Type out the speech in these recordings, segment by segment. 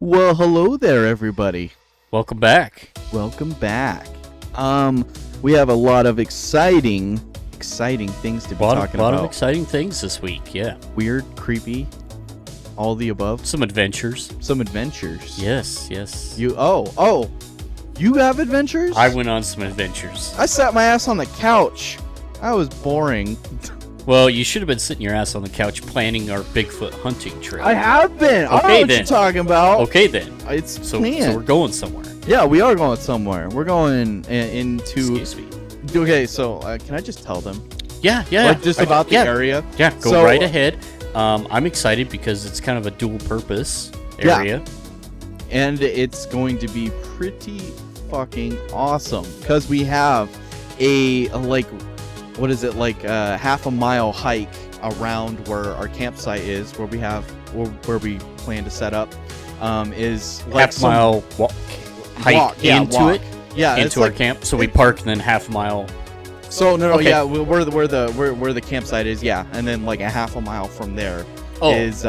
Well, hello there, everybody. Welcome back. Welcome back. We have a lot of exciting things to be talking A lot about. of exciting things this week, yeah. Weird, creepy, all the above. Some adventures. Some adventures. Yes. You have adventures? I went on some adventures. I sat my ass on the couch. I was boring. Well, you should have been sitting your ass on the couch planning our Bigfoot hunting trip. I have been. I don't know what you're talking about. Okay, then. It's So planned. we're going somewhere. Yeah, we are going somewhere. We're going into... Excuse me. Okay, so can I just tell them? Yeah. Like just about the area? Yeah, go right ahead. I'm excited because it's kind of a dual purpose area. Yeah. And it's going to be pretty fucking awesome because we have a half a mile hike around where our campsite is, where we plan to set up. Is like half mile hike into our camp. So we park and then half a mile. So no, okay. Yeah, where the campsite is, yeah, and then like a half a mile from there is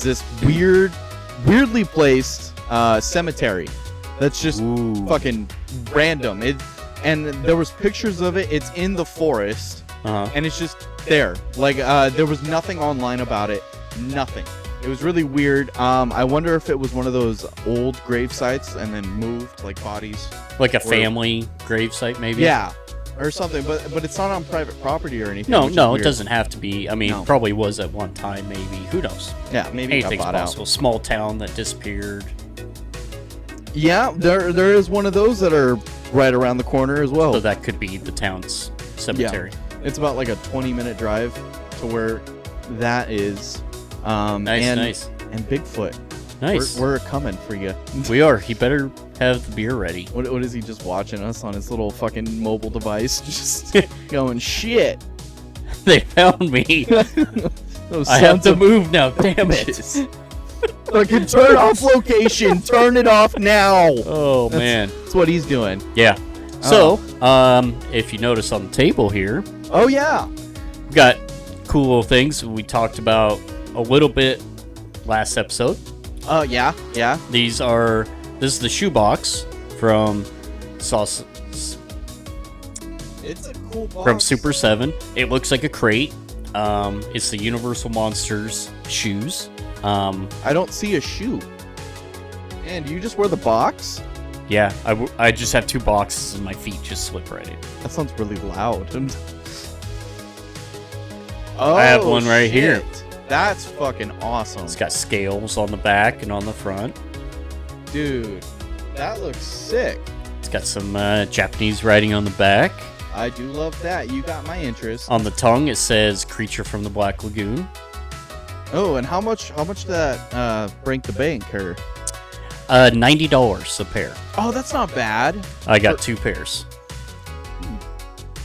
this weirdly placed cemetery that's just fucking random. And there was pictures of it. It's in the forest, and it's just there. Like there was nothing online about it. Nothing. It was really weird. I wonder if it was one of those old grave sites and then moved, like bodies. Like a family grave site, maybe? Yeah, or something. But it's not on private property or anything. No, it doesn't have to be. I mean, probably was at one time, maybe. Who knows? Yeah, maybe anything's possible. Out. Small town that disappeared. Yeah, there is one of those that are right around the corner as well. So that could be the town's cemetery. Yeah. It's about like a 20-minute drive to where that is. Nice. And Bigfoot. Nice. We're coming for you. We are. He better have the beer ready. What is he just watching us on his little fucking mobile device? Just going, shit. They found me. I have to move now. Damn it. Fucking turn off location. Turn it off now. Oh, man. That's what he's doing. Yeah. So, if you notice on the table here. Oh, yeah. We've got cool little things we talked about a little bit last episode. Yeah. This is the shoebox from Sauce. It's a cool box. From Super 7. It looks like a crate. It's the Universal Monsters shoes. I don't see a shoe. And you just wear the box? Yeah, I just have two boxes and my feet just slip right in. That sounds really loud. I have one right here. That's fucking awesome. It's got scales on the back and on the front. Dude, that looks sick. It's got some Japanese writing on the back. I do love that. You got my interest. On the tongue, it says "Creature from the Black Lagoon." Oh, and how much that break the bank or? $90 a pair. Oh, that's not bad. I got two pairs.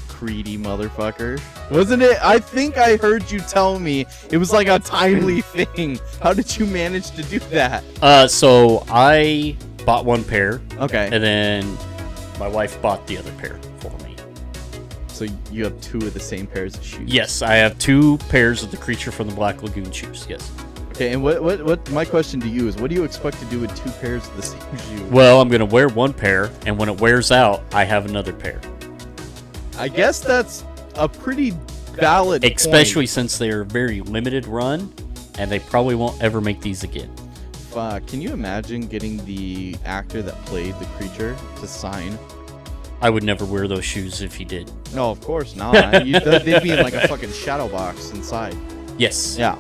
Greedy motherfucker. Wasn't it? I think I heard you tell me it was like a timely thing. How did you manage to do that? So I bought one pair. Okay. And then my wife bought the other pair for me. So you have two of the same pairs of shoes? Yes, I have two pairs of the Creature from the Black Lagoon shoes, yes. Okay, and what my question to you is, what do you expect to do with two pairs of the same shoe? Well, I'm going to wear one pair, and when it wears out, I have another pair. I guess that's a pretty valid Especially point. Since they're a very limited run, and they probably won't ever make these again. Can you imagine getting the actor that played the creature to sign? I would never wear those shoes if he did. No, of course not. They'd be in like a fucking shadow box inside. Yes. Yeah.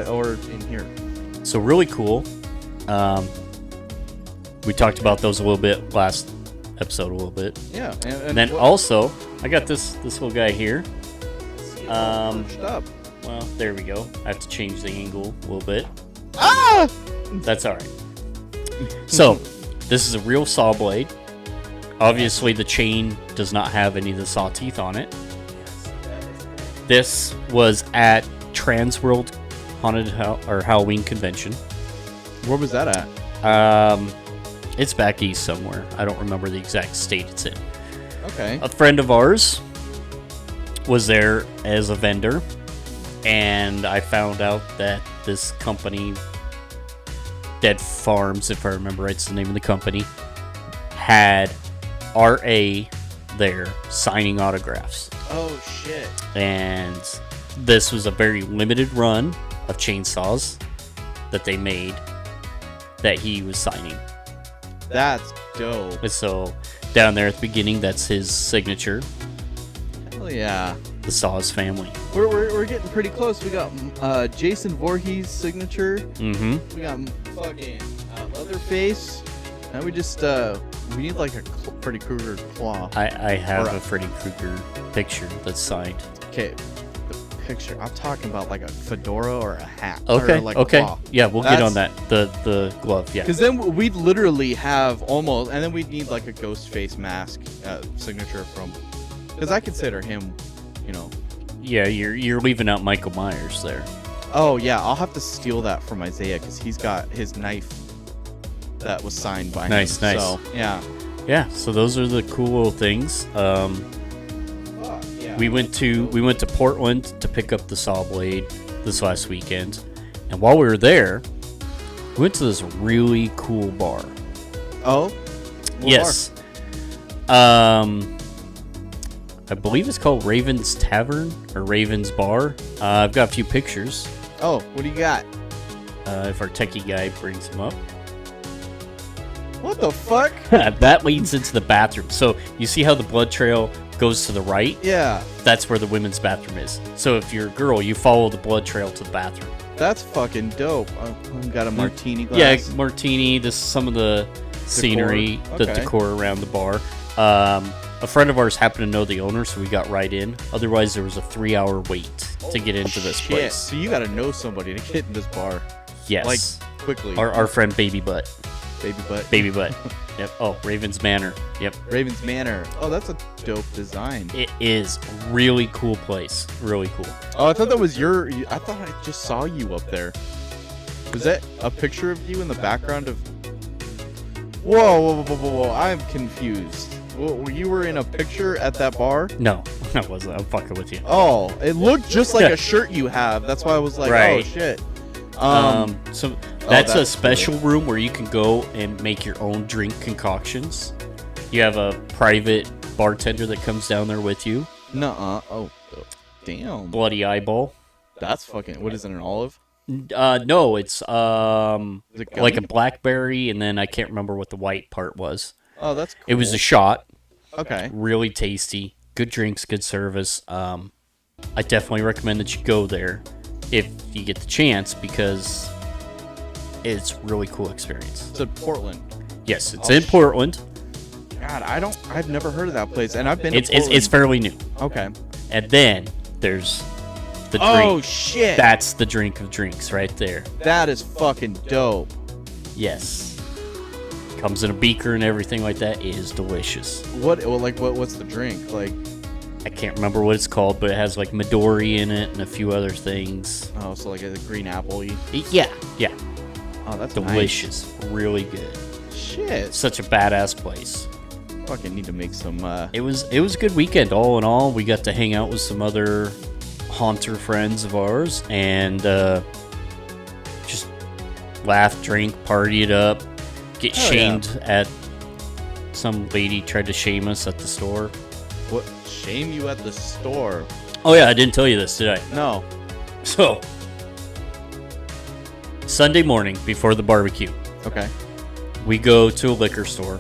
Or in here. So really cool. We talked about those a little bit last episode a little bit. Yeah. And then also, I got this little guy here. Up. Well, there we go. I have to change the angle a little bit. Ah! That's all right. So, this is a real saw blade. Obviously, the chain does not have any of the saw teeth on it. This was at Transworld Haunted Halloween Convention. Where was that at? It's back east somewhere. I don't remember the exact state it's in. Okay. A friend of ours was there as a vendor, and I found out that this company Dead Farms, if I remember right, it's the name of the company, had RA there signing autographs. Oh, shit. And this was a very limited run of chainsaws that they made that he was signing. That's dope. And so down there at the beginning, that's his signature. Hell yeah. The Saws family. We're getting pretty close. We got Jason Voorhees' signature. Mm-hmm. We got fucking Leatherface. And we just we need like a Freddy Krueger claw. I have a Freddy Krueger picture that's signed. Okay, the picture. I'm talking about like a fedora or a hat. Okay. Or like okay. A claw. Yeah, we'll get on that. The glove. Yeah. Because then we'd literally have almost, and then we'd need like a ghost face mask signature from. Because I consider him, you know. Yeah, you're leaving out Michael Myers there. Oh yeah, I'll have to steal that from Isaiah because he's got his knife that was signed by him. Nice. So, yeah. Yeah. So those are the cool little things. Yeah. We went to Portland to pick up the saw blade this last weekend, and while we were there, we went to this really cool bar. Oh. What Yes. I believe it's called Raven's Tavern or Raven's Bar. I've got a few pictures. Bar? Oh, what do you got? If our techie guy brings them up. What the fuck? That leads into the bathroom. So you see how the blood trail goes to the right? Yeah. That's where the women's bathroom is. So if you're a girl, you follow the blood trail to the bathroom. That's fucking dope. I've got a martini glass. Yeah, martini. This is some of the scenery, the Okay. decor around the bar. A friend of ours happened to know the owner, so we got right in. Otherwise, there was a 3-hour wait to get into this Shit. place. So you gotta know somebody to get in this bar. Yes. Like, quickly. Our friend Baby Butt. Baby butt. Baby Butt. Yep. Oh, Raven's Manor. Yep. Raven's Manor. Oh, that's a dope design. It is really cool place. Really cool. Oh, I thought that was I thought I just saw you up there. Was that a picture of you in the background of... Whoa. I'm confused. You were in a picture at that bar? No, I wasn't. I'm fucking with you. Oh, it looked just like a shirt you have. That's why I was like, Right. oh, shit. So that's a that's special room where you can go and make your own drink concoctions. You have a private bartender that comes down there with you. Nuh-uh. Oh, damn. Bloody eyeball. That's fucking... What is it, an olive? No, it's Is it like a gummy? blackberry, and then I can't remember what the white part was. Oh, that's cool. It was a shot. Okay. Really tasty. Good drinks, good service. I definitely recommend that you go there if you get the chance because it's a really cool experience. It's in Portland. Yes, it's in Portland. God, I've never heard of that place, and I've been to It's Portland. fairly new. Okay. And then there's the drink. Oh, shit. That's the drink of drinks right there. That is fucking dope. Yes. Comes in a beaker and everything like that. It is delicious. What's the drink? Like, I can't remember what it's called, but it has like Midori in it and a few other things. oh, so like a green apple-y. Yeah. Oh, that's Delicious. Really good. Nice. Shit. Such a badass place. Fucking need to make some, It was a good weekend all in all. We got to hang out with some other haunter friends of ours and just laugh, drink, party it up, get Hell shamed at some lady tried to shame us at the store. What? Shame you at the store? Oh yeah, I didn't tell you this, did I? No. So Sunday morning before the barbecue, Okay. we go to a liquor store.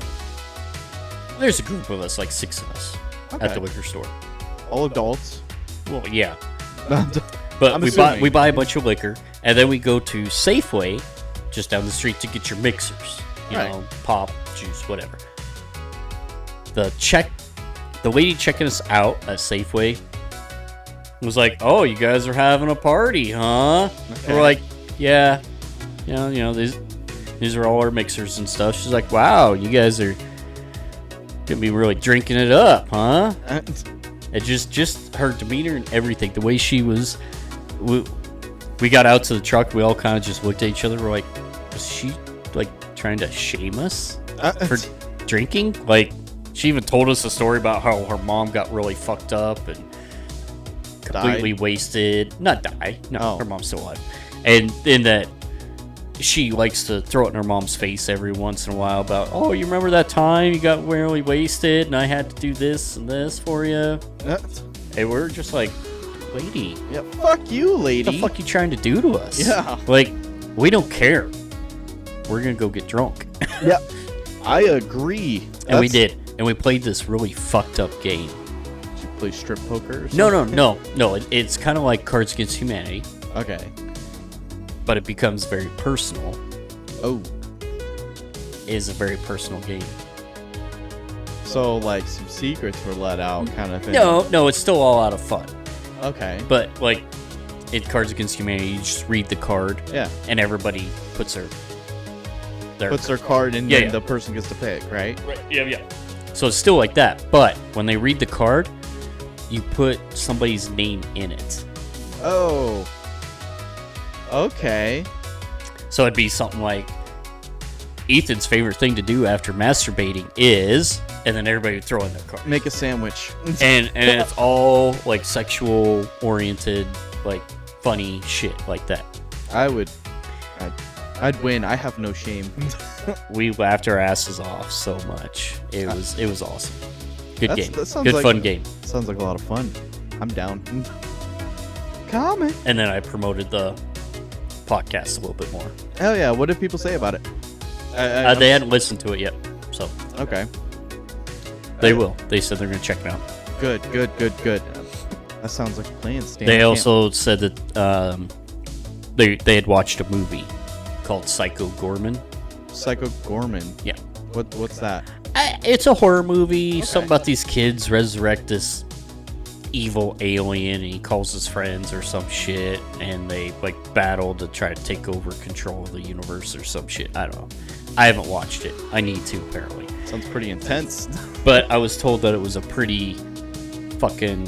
There's a group of us, like 6 of us, at Okay. the liquor store. All adults. Well, yeah. I'm But assuming. we buy a bunch of liquor, and then we go to Safeway, just down the street, to get your mixers. You Right. know, pop, juice, whatever. The lady checking us out at Safeway was like, "Oh, you guys are having a party, huh?" Okay. We're like, "Yeah, you know, these are all our mixers and stuff." She's like, "Wow, you guys are gonna be really drinking it up, huh?" It just her demeanor and everything, the way she was. We got out to the truck. We all kind of just looked at each other. We're like, "Was she like trying to shame us for drinking?" Like, she even told us a story about how her mom got really fucked up and completely wasted. Not die. No, Oh. her mom's still alive. And in that she likes to throw it in her mom's face every once in a while about, oh, you remember that time you got really wasted and I had to do this and this for you? And we're just like, lady. Yeah, fuck you, lady. What the fuck you trying to do to us? Yeah. Like, we don't care. We're going to go get drunk. Yeah, I agree. And we did. And we played this really fucked up game. Did you play strip poker or something? No. It's kind of like Cards Against Humanity. Okay. But it becomes very personal. Oh. It is a very personal game. So, like, some secrets were let out kind of thing? No, it's still all out of fun. Okay. But, like, in Cards Against Humanity, you just read the card. Yeah. And everybody puts their card in, and the person gets to pick, right? Right. Yeah. So it's still like that. But when they read the card, you put somebody's name in it. Oh. Okay. So it'd be something like, Ethan's favorite thing to do after masturbating is, and then everybody would throw in their card. Make a sandwich. and it's all like sexual oriented, like funny shit like that. I'd win. I have no shame. We laughed our asses off so much. It was awesome. Good game. Good like, fun game. Sounds like a lot of fun. I'm down. Comment. And then I promoted the podcast a little bit more. Hell yeah. What did people say about it? They hadn't listened to it yet, so. Okay. They will. They said they're going to check it out. Good. That sounds like a plan, Stan. They also said that they had watched a movie called Psycho Gorman. Psycho Gorman? Yeah. What's that? It's a horror movie. Okay. Something about these kids resurrect this evil alien, and he calls his friends or some shit, and they like battle to try to take over control of the universe or some shit. I don't know. I haven't watched it. I need to, apparently. Sounds pretty intense. But I was told that it was a pretty fucking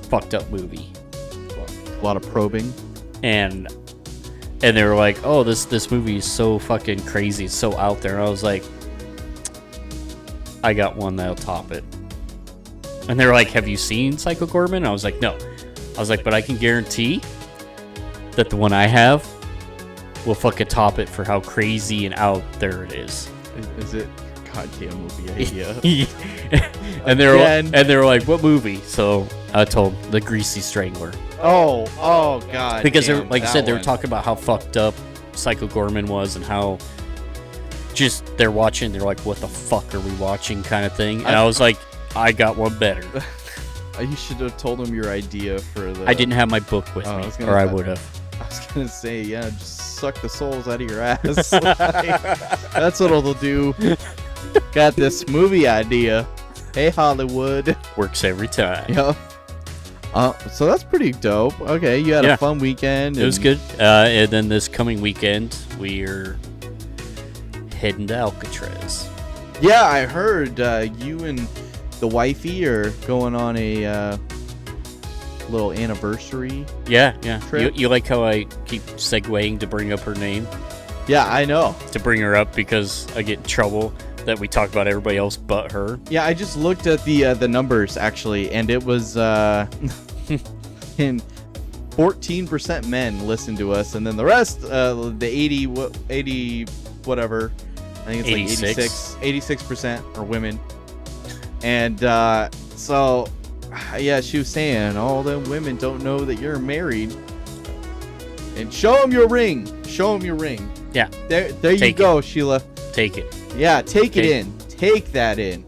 fucked up movie. A lot of probing. And they were like, oh, this movie is so fucking crazy. It's so out there. And I was like, I got one that'll top it. And they were like, have you seen Psycho Gorman? I was like, no. I was like, but I can guarantee that the one I have will fucking top it for how crazy and out there it is. Is it goddamn movie idea? and they were like, what movie? So I told them, The Greasy Strangler. Oh god. Because like I said, they were talking about how fucked up Psycho Gorman was and how just they're watching, they're like, what the fuck are we watching kind of thing. And I was like, I got one better. You should have told him your idea for the... I didn't have my book with me, or I would have. I was going to say, yeah, just suck the souls out of your ass. That's what it'll do. Got this movie idea. Hey, Hollywood. Works every time. Yep. So that's pretty dope. Okay, you had a fun weekend. It was good. And then this coming weekend, we're heading to Alcatraz. Yeah, I heard you and the wifey are going on a little anniversary. Yeah. Trip. You like how I keep segueing to bring up her name? Yeah, I know. To bring her up because I get in trouble that we talk about everybody else but her. Yeah, I just looked at the numbers actually, and it was in 14% men listen to us, and then the rest, the 80 whatever, I think it's 86. like 86% are women. And so, yeah, she was saying all the women don't know that you're married. And show them your ring. Show them your ring. Yeah. There you go, Sheila. Take it. Yeah, take it in. Take that in.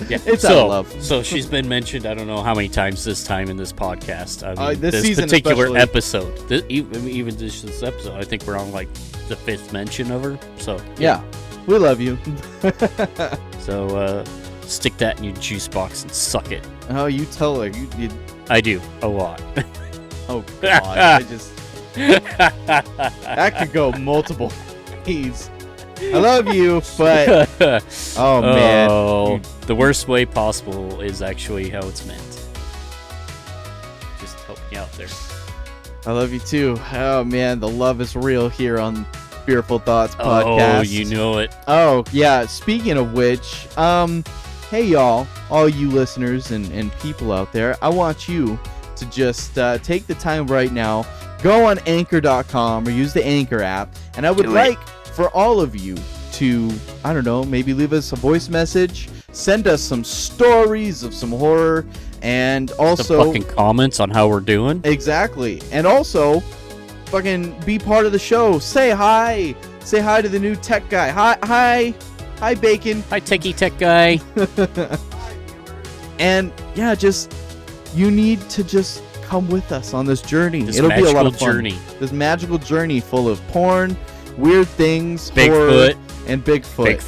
Yeah, it's out of love. So she's been mentioned, I don't know how many times this time in this podcast. I mean, this season particular especially. Episode. Even this episode, I think we're on like the 5th mention of her. So yeah, we love you. So stick that in your juice box and suck it. Oh, you tell her. You I do a lot. Oh God, I just that could go multiple ways. I love you, but oh man, the worst way possible is actually how it's meant. Just help me out there. I love you too. Oh man, the love is real here on Fearful Thoughts podcast. Oh, you know it. Oh yeah. Speaking of which, hey y'all, all you listeners and people out there, I want you to just take the time right now, go on Anchor.com or use the Anchor app. And I would like for all of you to, I don't know, maybe leave us a voice message, send us some stories of some horror, and also some fucking comments on how we're doing. Exactly. And also fucking be part of the show. Say hi. Say hi to the new tech guy. Hi Bacon. Hi Teke Teke guy. And yeah, just you need to just come with us on this journey. It'll be a lot of fun. This magical journey full of porn, weird things, Bigfoot, horror, and Bigfoot.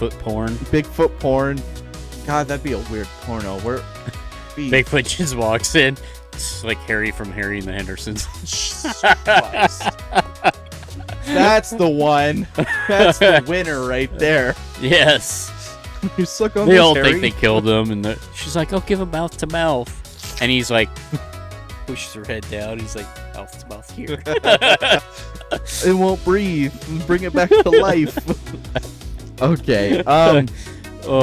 Bigfoot porn. God, that'd be a weird porno. Bigfoot just walks in. It's like Harry from Harry and the Hendersons. That's the one. That's the winner right there. Yes. You suck on they this, all Harry. think they killed him, and she's like, "I'll give him mouth to mouth," and he's like, pushes her head down. He's like, "Mouth to mouth here." It won't breathe. Bring it back to life. Okay. But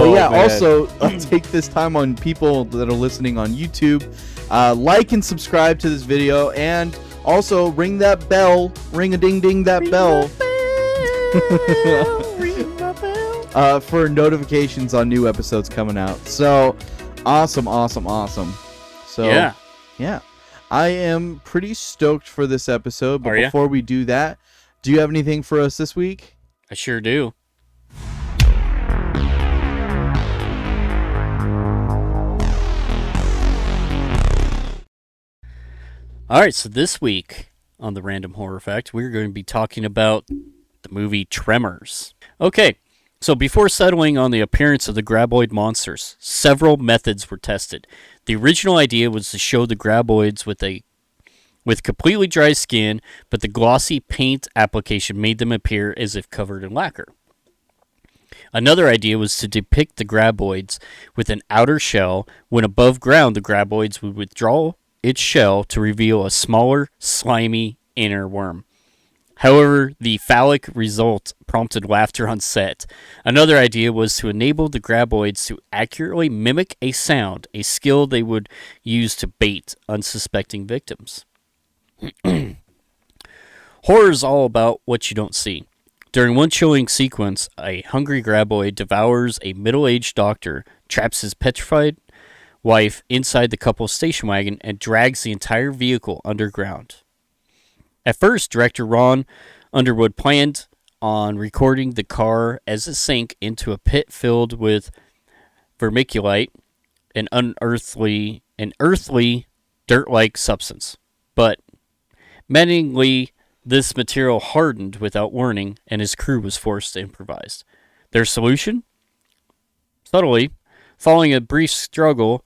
yeah, man. also take this time on people that are listening on YouTube. Like and subscribe to this video, and also ring that bell. Ring a ding ding that bell. For notifications on new episodes coming out. So awesome. So yeah. I am pretty stoked for this episode, but before we do that, do you have anything for us this week? I sure do. All right, so this week on the Random Horror Fact, we're going to be talking about the movie Tremors. Okay, so before settling on the appearance of the graboid monsters, several methods were tested. The original idea was to show the graboids with completely dry skin, but the glossy paint application made them appear as if covered in lacquer. Another idea was to depict the graboids with an outer shell. When above ground, the graboids would withdraw its shell to reveal a smaller, slimy inner worm. However, the phallic result prompted laughter on set. Another idea was to enable the graboids to accurately mimic a sound, a skill they would use to bait unsuspecting victims. Horror is all about what you don't see. During one chilling sequence, a hungry graboid devours a middle-aged doctor, traps his petrified wife inside the couple's station wagon, and drags the entire vehicle underground. At first, director Ron Underwood planned on recording the car as it sank into a pit filled with vermiculite, an earthly dirt-like substance. But maddeningly, this material hardened without warning, and his crew was forced to improvise. Their solution? Subtly, following a brief struggle,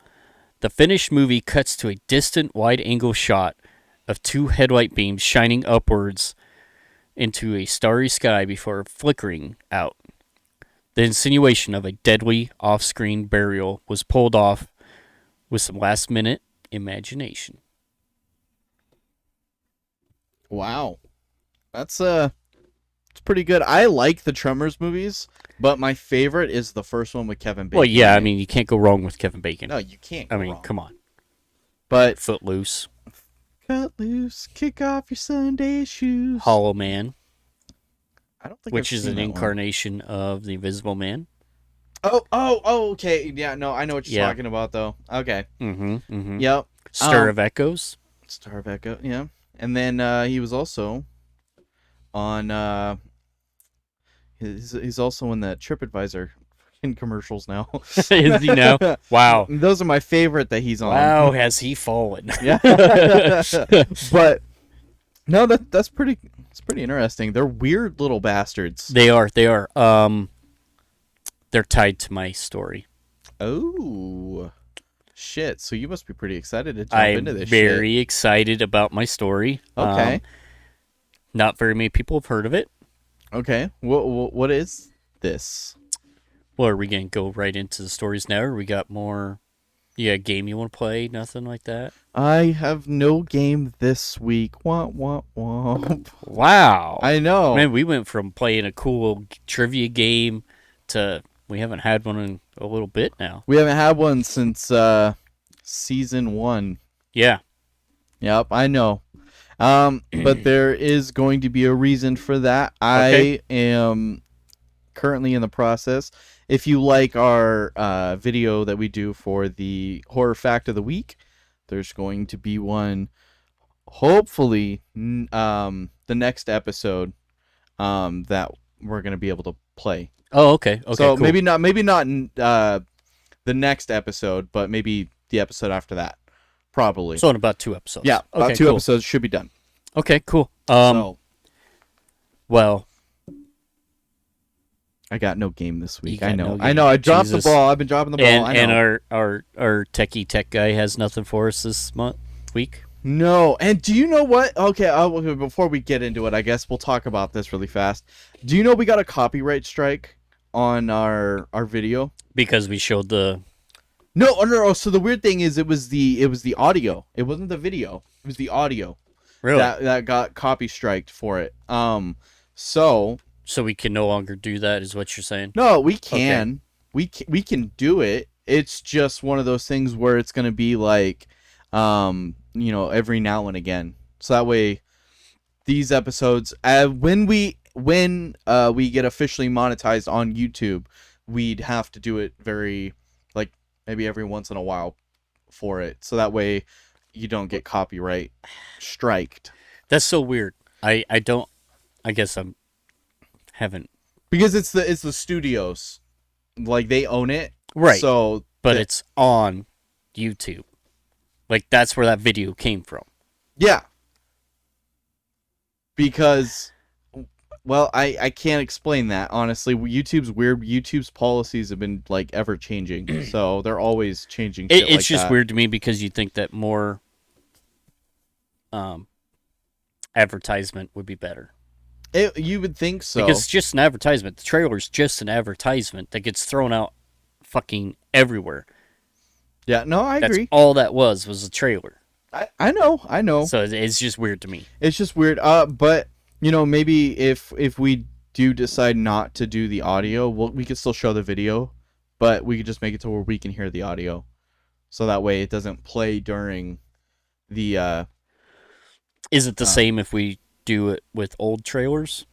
the finished movie cuts to a distant wide-angle shot of two headlight beams shining upwards into a starry sky before flickering out. The insinuation of a deadly off-screen burial was pulled off with some last-minute imagination. Wow. That's it's pretty good. I like the Tremors movies, but my favorite is the first one with Kevin Bacon. Well, yeah, I mean, you can't go wrong with Kevin Bacon. No, you can't go wrong. Come on. But Footloose. Cut loose, kick off your Sunday shoes. Hollow Man. I don't think which I've is seen an that incarnation of the Invisible Man. Oh, okay. Yeah, no, I know what you're talking about, though. Okay. Yep. Stir of Echoes. Star of Echo, yeah. And then he was also on he's also in that TripAdvisor in commercials now. Is he now? Wow. Those are my favorite that he's on. Wow, has he fallen? Yeah. But no, that's pretty interesting. They're weird little bastards. They are. They're tied to my story. Oh. Shit, so you must be pretty excited to jump into this shit. I'm very excited about my story. Okay. Not very many people have heard of it. Okay. What is this? Well, are we going to go right into the stories now, or we got more... You got a game you want to play? Nothing like that? I have no game this week. Womp, womp, womp. Wow. I know. Man, we went from playing a cool trivia game to... We haven't had one in a little bit now. We haven't had one since season 1. Yeah. Yep, I know. But there is going to be a reason for that. Okay. I am currently in the process. If you like our video that we do for the horror fact of the week, there's going to be one. Hopefully, the next episode, that we're gonna be able to play. Oh, okay. Okay. So cool. maybe not the next episode, but maybe the episode after that. Probably. So in about 2 episodes. Yeah, about okay, 2 cool. episodes should be done. Okay, cool. So well, I got no game this week. got I know. no game. I know. I dropped Jesus. the ball. I've been dropping the ball. and I know. and our Teke Teke guy has nothing for us this week. No. And do you know what? Okay, before we get into it, I guess we'll talk about this really fast. Do you know we got a copyright strike on our video? Because we showed the... No. So the weird thing is, it was the audio. It wasn't the video. It was the audio. Really? That got copy striked for it. So we can no longer do that, is what you're saying? no, we can. Okay. We can do it. It's just one of those things where it's gonna be like, every now and again. So that way, these episodes, when we get officially monetized on YouTube, we'd have to do it maybe every once in a while for it. So that way, you don't get copyright striked. That's so weird. I guess I'm haven't, because it's the studios, like they own it, right? So, but it's on YouTube. Like that's where that video came from. Yeah. Because, well, I can't explain that honestly. YouTube's weird. YouTube's policies have been like ever changing, so they're always changing. It's just weird to me because you think that more advertisement would be better. You would think so. Because it's just an advertisement. The trailer's just an advertisement that gets thrown out fucking everywhere. Yeah, no, I agree. That's all that was a trailer. I know. So it's just weird to me. It's just weird. But maybe if we do decide not to do the audio, we could still show the video, but we could just make it to where we can hear the audio, so that way it doesn't play during the. Is it the same if we do it with old trailers?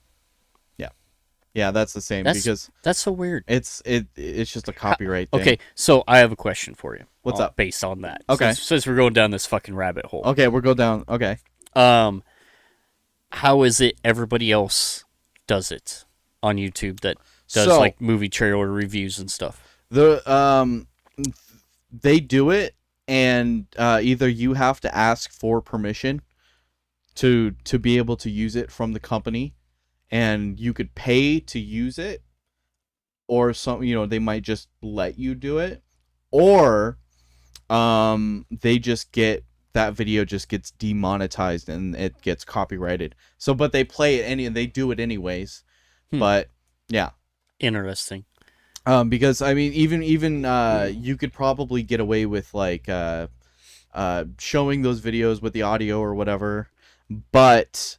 Yeah, that's the same, because that's so weird. It's just a copyright thing. Okay, so I have a question for you. What's up? Based on that. Okay. Since we're going down this fucking rabbit hole. Okay, we'll go down. Okay. How is it everybody else does it on YouTube that does like movie trailer reviews and stuff? They do it, and either you have to ask for permission to be able to use it from the company, and you could pay to use it, or they might just let you do it, or they just get that video just gets demonetized and it gets copyrighted. So, but they play it and they do it anyways. But yeah, interesting. Because I mean, even you could probably get away with like showing those videos with the audio or whatever, but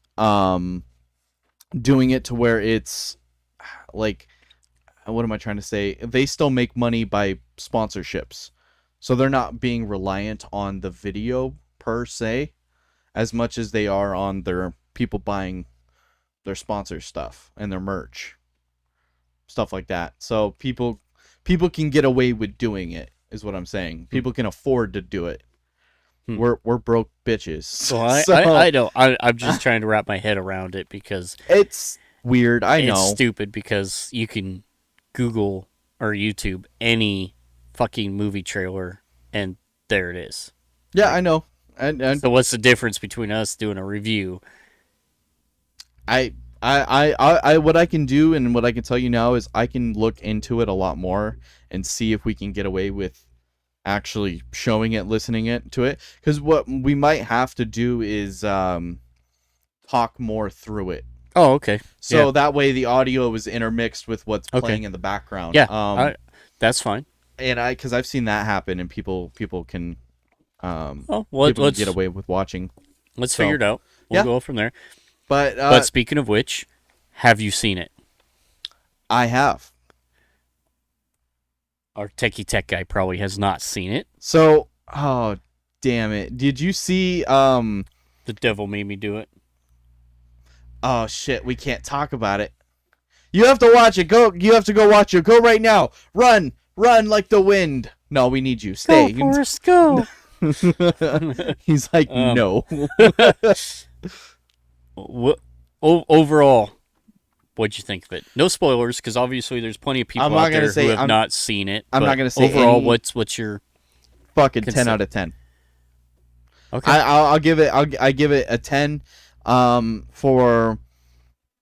doing it to where it's like, what am I trying to say? They still make money by sponsorships, so they're not being reliant on the video per se as much as they are on their people buying their sponsor stuff and their merch, stuff like that. So people can get away with doing it, is what I'm saying. People can afford to do it. We're broke bitches. So I know. I'm just trying to wrap my head around it because it's weird. I know. It's stupid because you can Google or YouTube any fucking movie trailer and there it is. Yeah, I know. And so what's the difference between us doing a review? I what I can do and what I can tell you now is I can look into it a lot more and see if we can get away with actually showing it, listening to it, because what we might have to do is talk more through it. Oh, okay. So that way the audio is intermixed with what's playing in the background. Yeah, that's fine. And because I've seen that happen, and people can let's get away with watching. Let's figure it out. We'll go from there. But speaking of which, have you seen it? I have. Our Teke Teke guy probably has not seen it. So, oh damn it! Did you see? The devil made me do it. Oh shit, we can't talk about it. You have to watch it. Go. You have to go watch it. Go right now. Run like the wind. No, we need you. Stay. Go, Forrest, go. He's like, no. Overall, what'd you think of it? No spoilers, because obviously there's plenty of people out there who have not seen it. I'm not gonna say overall. What's your fucking 10 out of 10? Okay, I'll give it. I give it a 10. For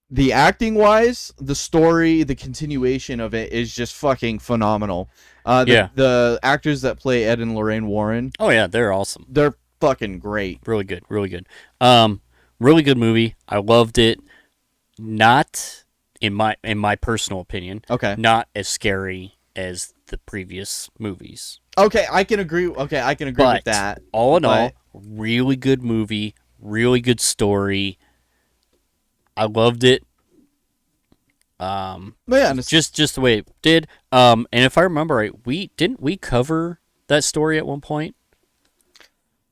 the acting wise, the story, the continuation of it is just fucking phenomenal. The actors that play Ed and Lorraine Warren. Oh yeah, they're awesome. They're fucking great. Really good. Really good. Really good movie. I loved it. Not in my personal opinion. Okay. Not as scary as the previous movies. Okay, I can agree. Okay, I can agree with that. All in all, really good movie. Really good story. I loved it. Just the way it did. And if I remember right, we cover that story at one point.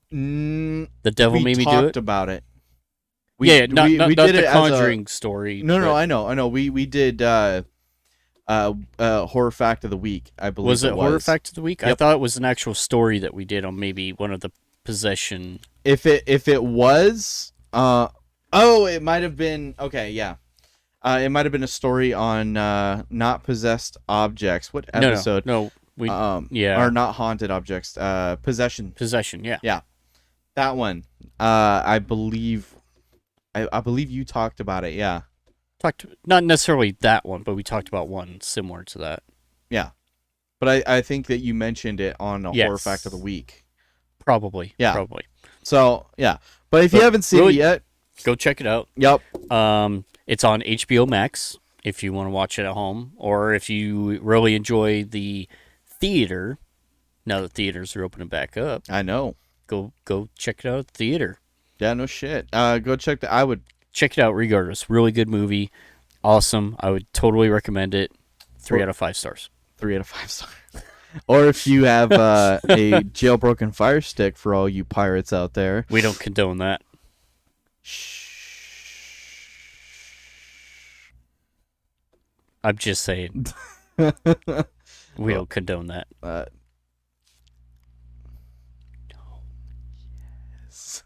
The devil made me do it. We talked about it. We did the Conjuring story. No, I know. We did horror fact of the week. I believe was it horror fact of the week. Yep. I thought it was an actual story that we did on maybe one of the possession. If it was, it might have been. Okay, yeah. It might have been a story on not possessed objects. What episode? No, we or not haunted objects. Possession. Possession. Yeah. Yeah, that one. I believe you talked about it. Yeah. Not necessarily that one, but we talked about one similar to that. Yeah, but I think that you mentioned it on a horror fact of the week. Probably. Yeah. Probably. So yeah, but if you haven't seen it yet, go check it out. Yep. It's on HBO Max if you want to watch it at home, or if you really enjoy the theater. Now that theaters are opening back up, I know. Go check it out at the theater. Yeah, no shit. Go check I would check it out regardless. Really good movie. Awesome. I would totally recommend it. 3 out of 5 stars. 3 out of 5 stars. Or if you have a jailbroken Fire Stick for all you pirates out there. We don't condone that. Shh. I'm just saying. We don't condone that. Yes.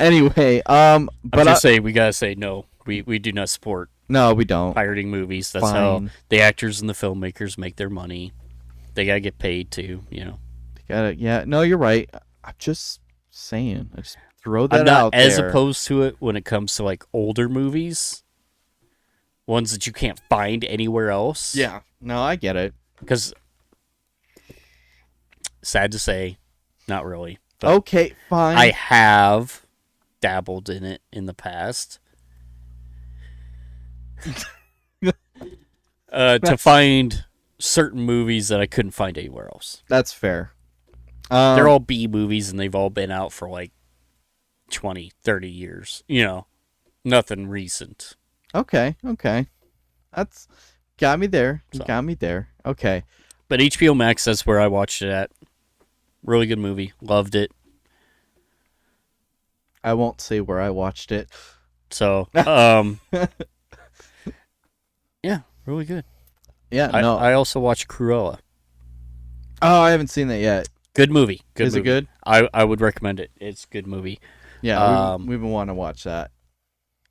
Anyway, but I'm just saying we gotta say no. We do not support. No, we don't. Pirating movies. That's how the actors and the filmmakers make their money. They gotta get paid too. Yeah. No, you're right. I'm just saying. I just throw that out there. As opposed to it when it comes to like older movies, ones that you can't find anywhere else. Yeah. No, I get it. Because sad to say, not really. But okay, fine. I have dabbled in it in the past. To find certain movies that I couldn't find anywhere else. That's fair. They're all B movies and they've all been out for like 20, 30 years. Nothing recent. Okay. That's got me there. Got me there. Okay. But HBO Max, that's where I watched it at. Really good movie. Loved it. I won't say where I watched it. So, yeah, really good. Yeah, no. I also watched Cruella. Oh, I haven't seen that yet. Good movie. Is it good? I would recommend it. It's a good movie. Yeah, we've been wanting to watch that.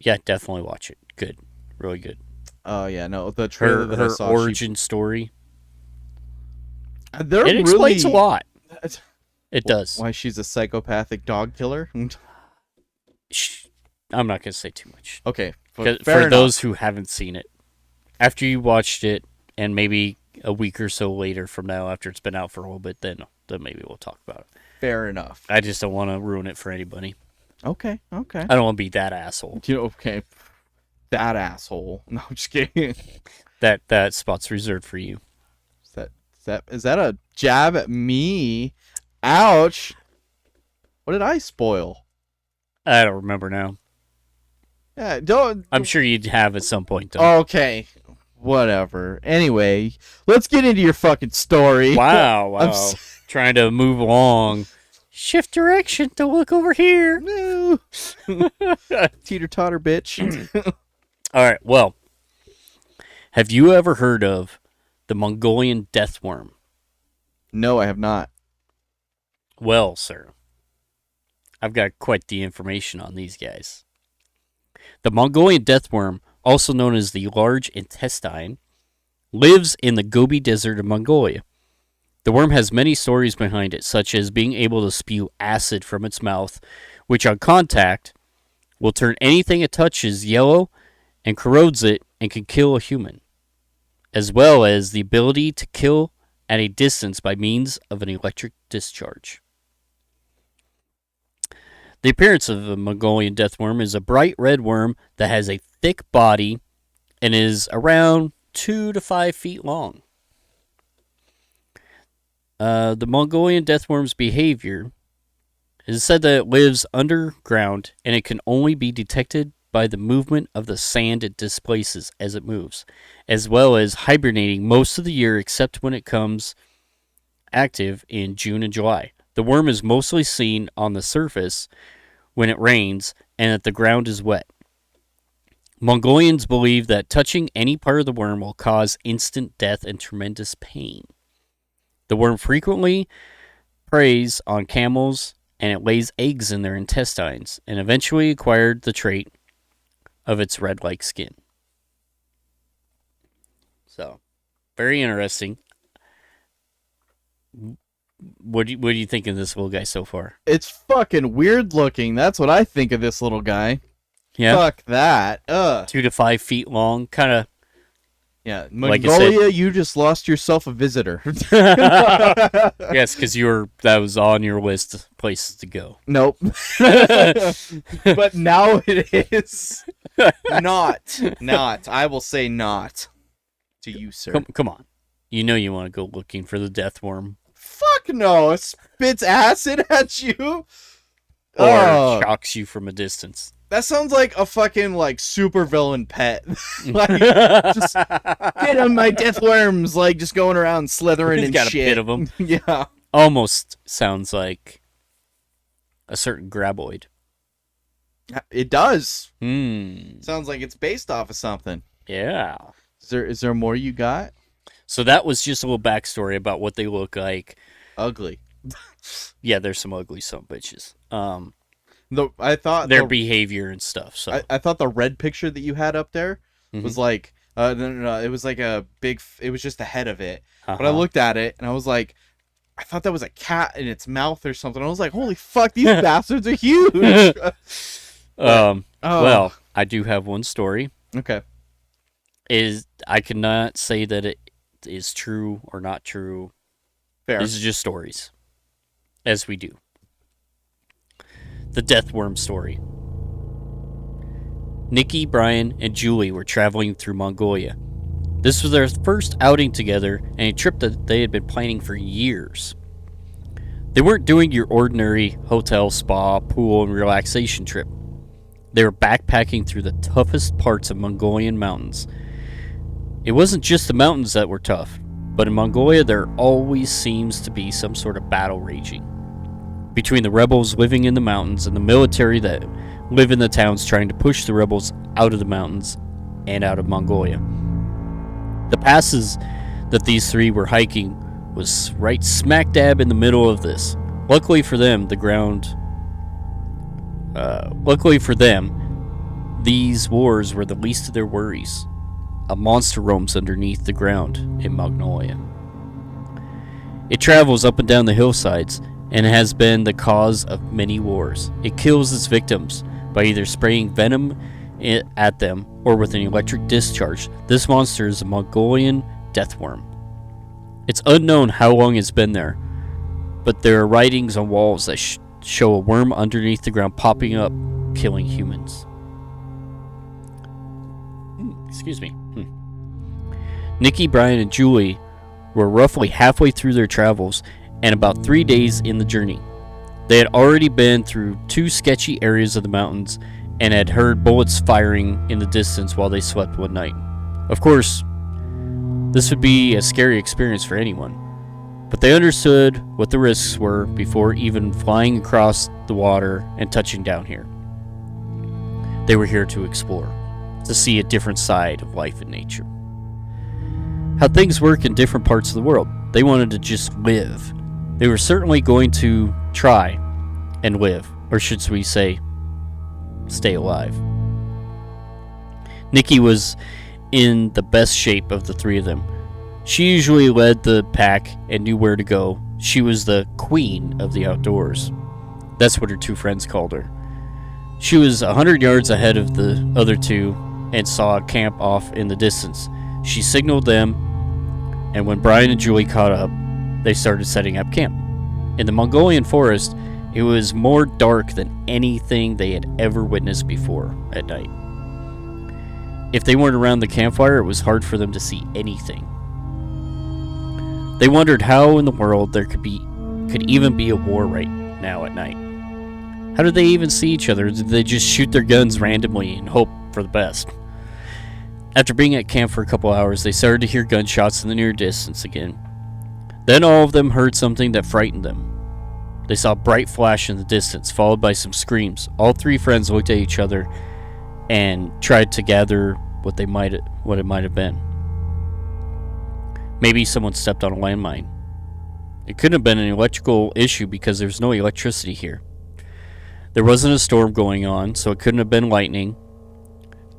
Yeah, definitely watch it. Good. Really good. Oh, yeah, no. The trailer that I saw, origin story. It explains a lot. It does. Why she's a psychopathic dog killer? I'm not going to say too much. Okay. For those who haven't seen it, after you watched it, and maybe a week or so later from now, after it's been out for a little bit, then maybe we'll talk about it. Fair enough. I just don't want to ruin it for anybody. Okay. I don't want to be that asshole. Okay. That asshole. No, I'm just kidding. That spot's reserved for you. Is that a jab at me? Ouch. What did I spoil? I don't remember now. Yeah, don't. I'm sure you'd have at some point, though. Okay. Whatever. Anyway, let's get into your fucking story. Wow. Trying to move along. Shift direction to look over here. No. Teeter-totter, bitch. All right, well, have you ever heard of the Mongolian death worm? No, I have not. Well, sir, I've got quite the information on these guys. The Mongolian death worm, also known as the large intestine, lives in the Gobi Desert of Mongolia. The worm has many stories behind it, such as being able to spew acid from its mouth, which on contact will turn anything it touches yellow and corrodes it and can kill a human, as well as the ability to kill at a distance by means of an electric discharge. The appearance of a Mongolian death worm is a bright red worm that has a thick body and is around 2 to 5 feet long. The Mongolian death worm's behavior is said that it lives underground and it can only be detected by the movement of the sand it displaces as it moves, as well as hibernating most of the year except when it comes active in June and July. The worm is mostly seen on the surface when it rains and that the ground is wet. Mongolians believe that touching any part of the worm will cause instant death and tremendous pain. The worm frequently preys on camels and it lays eggs in their intestines and eventually acquired the trait of its red-like skin. So, very interesting. What do you think of this little guy so far? It's fucking weird looking. That's what I think of this little guy. Yeah. Fuck that. 2 to 5 feet long, kind of. Yeah, Mongolia, like you just lost yourself a visitor. Yes, because that was on your list of places to go. Nope. But now it is not. I will say not to you, sir. Come on. You know you want to go looking for the death worm. Fuck no. It spits acid at you. Or shocks you from a distance. That sounds like a fucking, like, super villain pet. Like, just get him, my death worms, like, just going around slithering and got shit. a bit of them. Yeah. Almost sounds like a certain graboid. It does. Hmm. Sounds like it's based off of something. Yeah. Is there more you got? So that was just a little backstory about what they look like. Ugly. Yeah, there's some ugly son of bitches. I thought their behavior and stuff. So I thought the red picture that you had up there was like no, it was like a big. It was just the head of it. But I looked at it and I was like, I thought that was a cat in its mouth or something. I was like, holy fuck, these bastards are huge. Well, I do have one story. Okay. I cannot say that it is true or not true. Fair. These are just stories, as we do. The death worm story. Nikki, Brian, and Julie were traveling through Mongolia. This was their first outing together and a trip that they had been planning for years. They weren't doing your ordinary hotel, spa, pool, and relaxation trip. They were backpacking through the toughest parts of Mongolian mountains. It wasn't just the mountains that were tough, but in Mongolia there always seems to be some sort of battle raging between the rebels living in the mountains and the military that live in the towns trying to push the rebels out of the mountains and out of Mongolia. The passes that these three were hiking was right smack dab in the middle of this. Luckily for them, these wars were the least of their worries. A monster roams underneath the ground in Mongolia. It travels up and down the hillsides and has been the cause of many wars. It kills its victims by either spraying venom at them or with an electric discharge. This monster is a Mongolian death worm. It's unknown how long it's been there, but there are writings on walls that show a worm underneath the ground popping up, killing humans. Excuse me. Nikki, Brian, and Julie were roughly halfway through their travels and about 3 days in the journey. They had already been through 2 sketchy areas of the mountains and had heard bullets firing in the distance while they slept one night. Of course, this would be a scary experience for anyone, But they understood what the risks were before even flying across the water and touching down here. They were here to explore, to see a different side of life and nature. How things work in different parts of the world. They wanted to just live. They were certainly going to try and live, or should we say, stay alive. Nikki was in the best shape of the three of them. She usually led the pack and knew where to go. She was the queen of the outdoors. That's what her two friends called her. She was 100 yards ahead of the other two and saw a camp off in the distance. She signaled them, and when Brian and Julie caught up, they started setting up camp. In the Mongolian forest, it was more dark than anything they had ever witnessed before at night. If they weren't around the campfire, it was hard for them to see anything. They wondered how in the world there could even be a war right now at night. How did they even see each other? Did they just shoot their guns randomly and hope for the best? After being at camp for a couple hours, they started to hear gunshots in the near distance again. Then all of them heard something that frightened them. They saw a bright flash in the distance, followed by some screams. All three friends looked at each other and tried to gather what it might have been. Maybe someone stepped on a landmine. It couldn't have been an electrical issue because there's no electricity here. There wasn't a storm going on, so it couldn't have been lightning.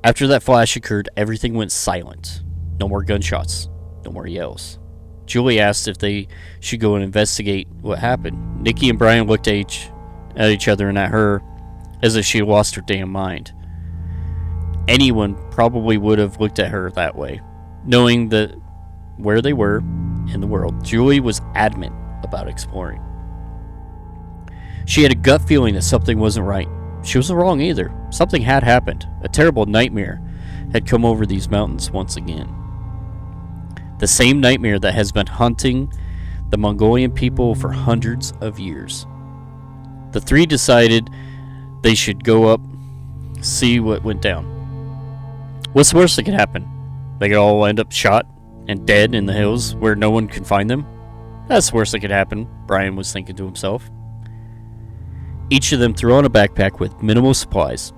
After that flash occurred, everything went silent. No more gunshots. No more yells. Julie asked if they should go and investigate what happened. Nikki and Brian looked at each other and at her as if she had lost her damn mind. Anyone probably would have looked at her that way, knowing that where they were in the world. Julie was adamant about exploring. She had a gut feeling that something wasn't right. She wasn't wrong either. Something had happened. A terrible nightmare had come over these mountains once again. The same nightmare that has been hunting the Mongolian people for hundreds of years. The three decided they should go up, see what went down. What's the worst that could happen? They could all end up shot and dead in the hills where no one can find them? That's the worst that could happen, Brian was thinking to himself. Each of them threw on a backpack with minimal supplies,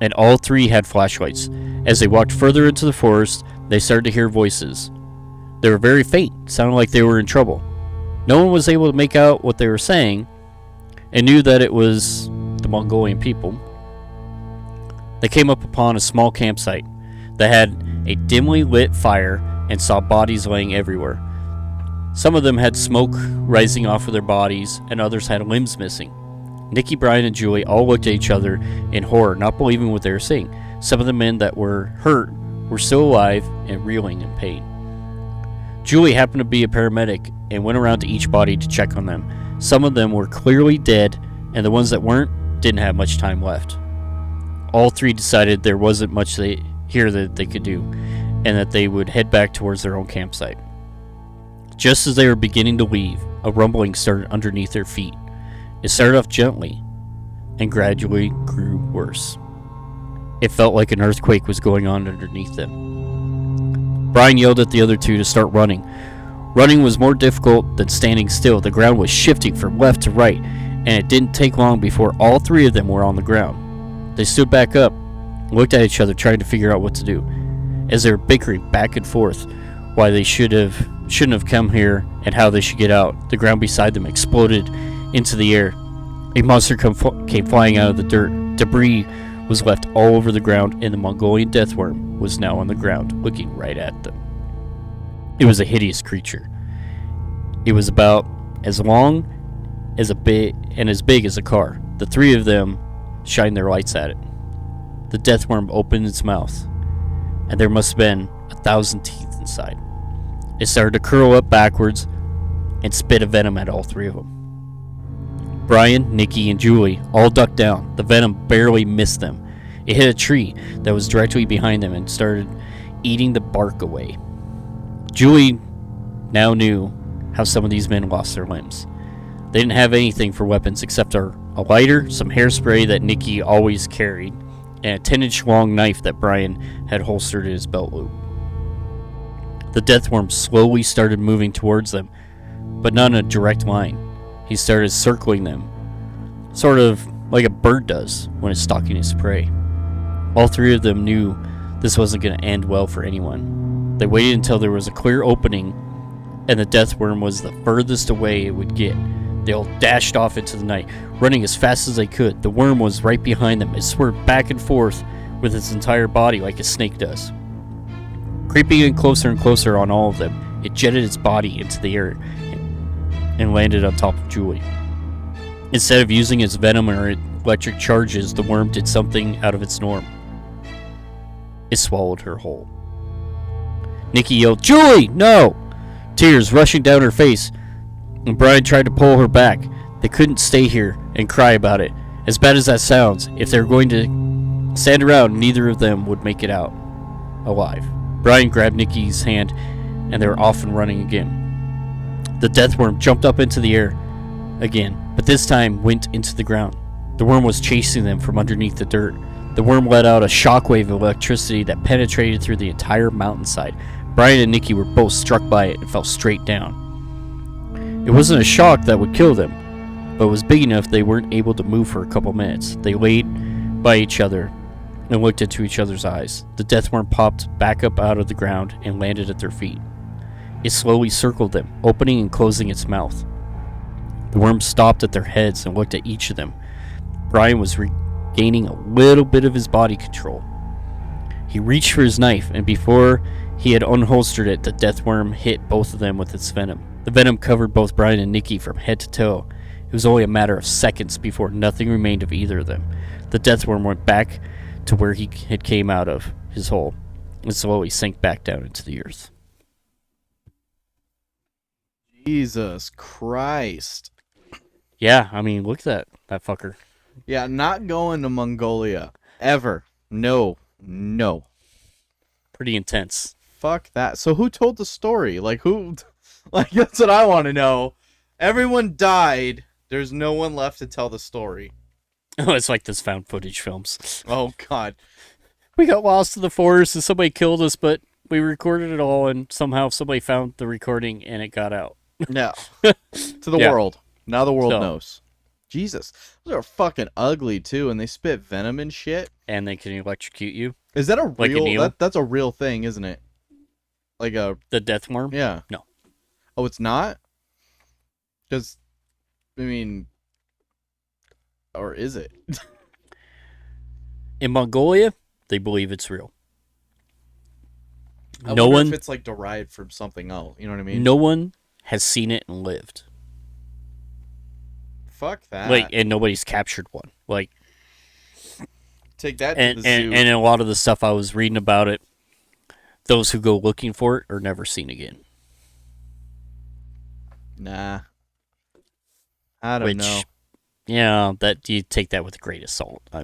and all three had flashlights. As they walked further into the forest, they started to hear voices. They were very faint, sounded like they were in trouble. No one was able to make out what they were saying, and knew that it was the Mongolian people. They came up upon a small campsite that had a dimly lit fire and saw bodies laying everywhere. Some of them had smoke rising off of their bodies, and others had limbs missing. Nikki, Brian, and Julie all looked at each other in horror, not believing what they were seeing. Some of the men that were hurt were still alive and reeling in pain. Julie happened to be a paramedic and went around to each body to check on them. Some of them were clearly dead, and the ones that weren't didn't have much time left. All three decided there wasn't much here that they could do, and that they would head back towards their own campsite. Just as they were beginning to leave, a rumbling started underneath their feet. It started off gently and gradually grew worse. It felt like an earthquake was going on underneath them. Brian yelled at the other two to start running. Running was more difficult than standing still. The ground was shifting from left to right, and it didn't take long before all three of them were on the ground. They stood back up, looked at each other, trying to figure out what to do. As they were bickering back and forth why they shouldn't have come here and how they should get out, the ground beside them exploded into the air. A monster came flying out of the dirt. Debris was left all over the ground, and the Mongolian deathworm was now on the ground, looking right at them. It was a hideous creature. It was about as long as as big as a car. The three of them shined their lights at it. The deathworm opened its mouth, and there must have been 1,000 teeth inside. It started to curl up backwards and spit a venom at all three of them. Brian, Nikki, and Julie all ducked down. The venom barely missed them. It hit a tree that was directly behind them and started eating the bark away. Julie now knew how some of these men lost their limbs. They didn't have anything for weapons except a lighter, some hairspray that Nikki always carried, and a 10-inch long knife that Brian had holstered in his belt loop. The deathworm slowly started moving towards them, but not in a direct line. He started circling them, sort of like a bird does when it's stalking its prey. All three of them knew this wasn't going to end well for anyone. They waited until there was a clear opening, and the death worm was the furthest away it would get. They all dashed off into the night, running as fast as they could. The worm was right behind them. It swerved back and forth with its entire body like a snake does. Creeping in closer and closer on all of them, it jetted its body into the air and landed on top of Julie. Instead of using its venom or electric charges, the worm did something out of its norm. It swallowed her whole. Nikki yelled, "Julie, no!" Tears rushing down her face, and Brian tried to pull her back. They couldn't stay here and cry about it. As bad as that sounds, if they were going to stand around, neither of them would make it out alive. Brian grabbed Nikki's hand, and they were off and running again. The death worm jumped up into the air again, but this time went into the ground. The worm was chasing them from underneath the dirt. The worm let out a shockwave of electricity that penetrated through the entire mountainside. Brian and Nikki were both struck by it and fell straight down. It wasn't a shock that would kill them, but it was big enough they weren't able to move for a couple minutes. They laid by each other and looked into each other's eyes. The death worm popped back up out of the ground and landed at their feet. It slowly circled them, opening and closing its mouth. The worm stopped at their heads and looked at each of them. Brian was regaining a little bit of his body control. He reached for his knife, and before he had unholstered it, the death worm hit both of them with its venom. The venom covered both Brian and Nikki from head to toe. It was only a matter of seconds before nothing remained of either of them. The death worm went back to where he had came out of, his hole, and slowly sank back down into the earth. Jesus Christ. Yeah, I mean, look at that fucker. Yeah, not going to Mongolia. Ever. No. Pretty intense. Fuck that. So who told the story? Like, who... Like, that's what I want to know. Everyone died. There's no one left to tell the story. Oh, it's like this found footage films. Oh, God. We got lost in the forest and somebody killed us, but we recorded it all, and somehow somebody found the recording and it got out. No. To the world. Now the world knows. Jesus. Those are fucking ugly, too, and they spit venom and shit. And they can electrocute you. Is that a like real... That's a real thing, isn't it? Like a... The death worm? Yeah. No. Oh, it's not? Because, I mean... Or is it? In Mongolia, they believe it's real. I wonder if it's like derived from something else. You know what I mean? No one has seen it and lived. Fuck that. Like, and nobody's captured one. Like, take that to the zoo. And in a lot of the stuff I was reading about it, those who go looking for it are never seen again. Nah. I don't know. Yeah, that you take that with a grain of salt. I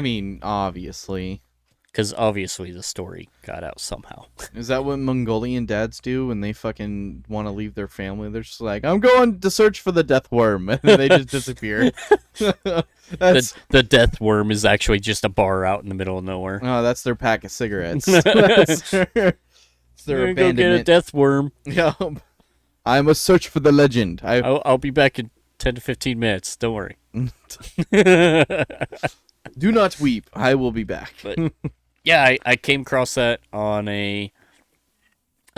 mean, obviously. Because obviously the story got out somehow. Is that what Mongolian dads do when they fucking want to leave their family? They're just like, I'm going to search for the death worm. And then they just disappear. The death worm is actually just a bar out in the middle of nowhere. Oh, that's their pack of cigarettes. That's their abandonment. Go get a death worm. Yeah. I must search for the legend. I'll be back in 10 to 15 minutes. Don't worry. Do not weep. I will be back. But, yeah, I came across that on a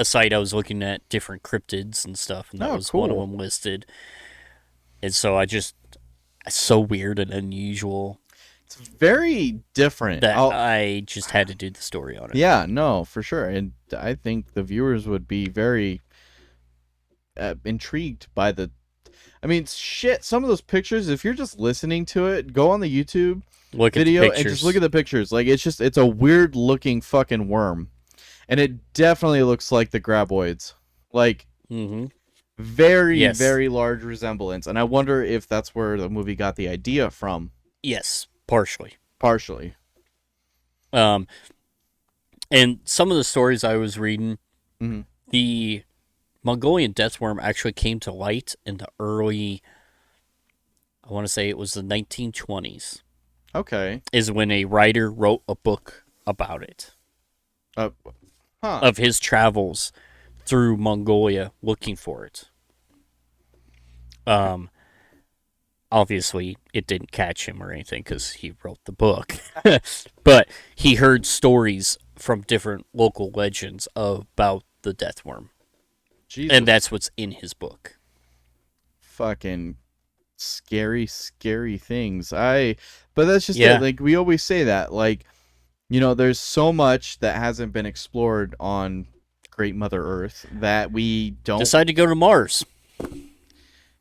site. I was looking at different cryptids and stuff, and that was cool. one of them listed. And so it's so weird and unusual. It's very different. That I just had to do the story on it. Yeah, no, for sure. And I think the viewers would be very intrigued by the... I mean, shit, some of those pictures, if you're just listening to it, go on the YouTube video and just look at the pictures. Like, it's a weird looking fucking worm. And it definitely looks like the graboids. Like, very, very large resemblance. And I wonder if that's where the movie got the idea from. Yes, partially. And some of the stories I was reading, the Mongolian death worm actually came to light in the early, I want to say it was the 1920s. Okay. Is when a writer wrote a book about it. Of his travels through Mongolia looking for it. Obviously, it didn't catch him or anything because he wrote the book. But he heard stories from different local legends about the death worm. Jesus. And that's what's in his book. Fucking scary things. But that's just it. Like, we always say that. Like, there's so much that hasn't been explored on Great Mother Earth that we don't decide to go to Mars.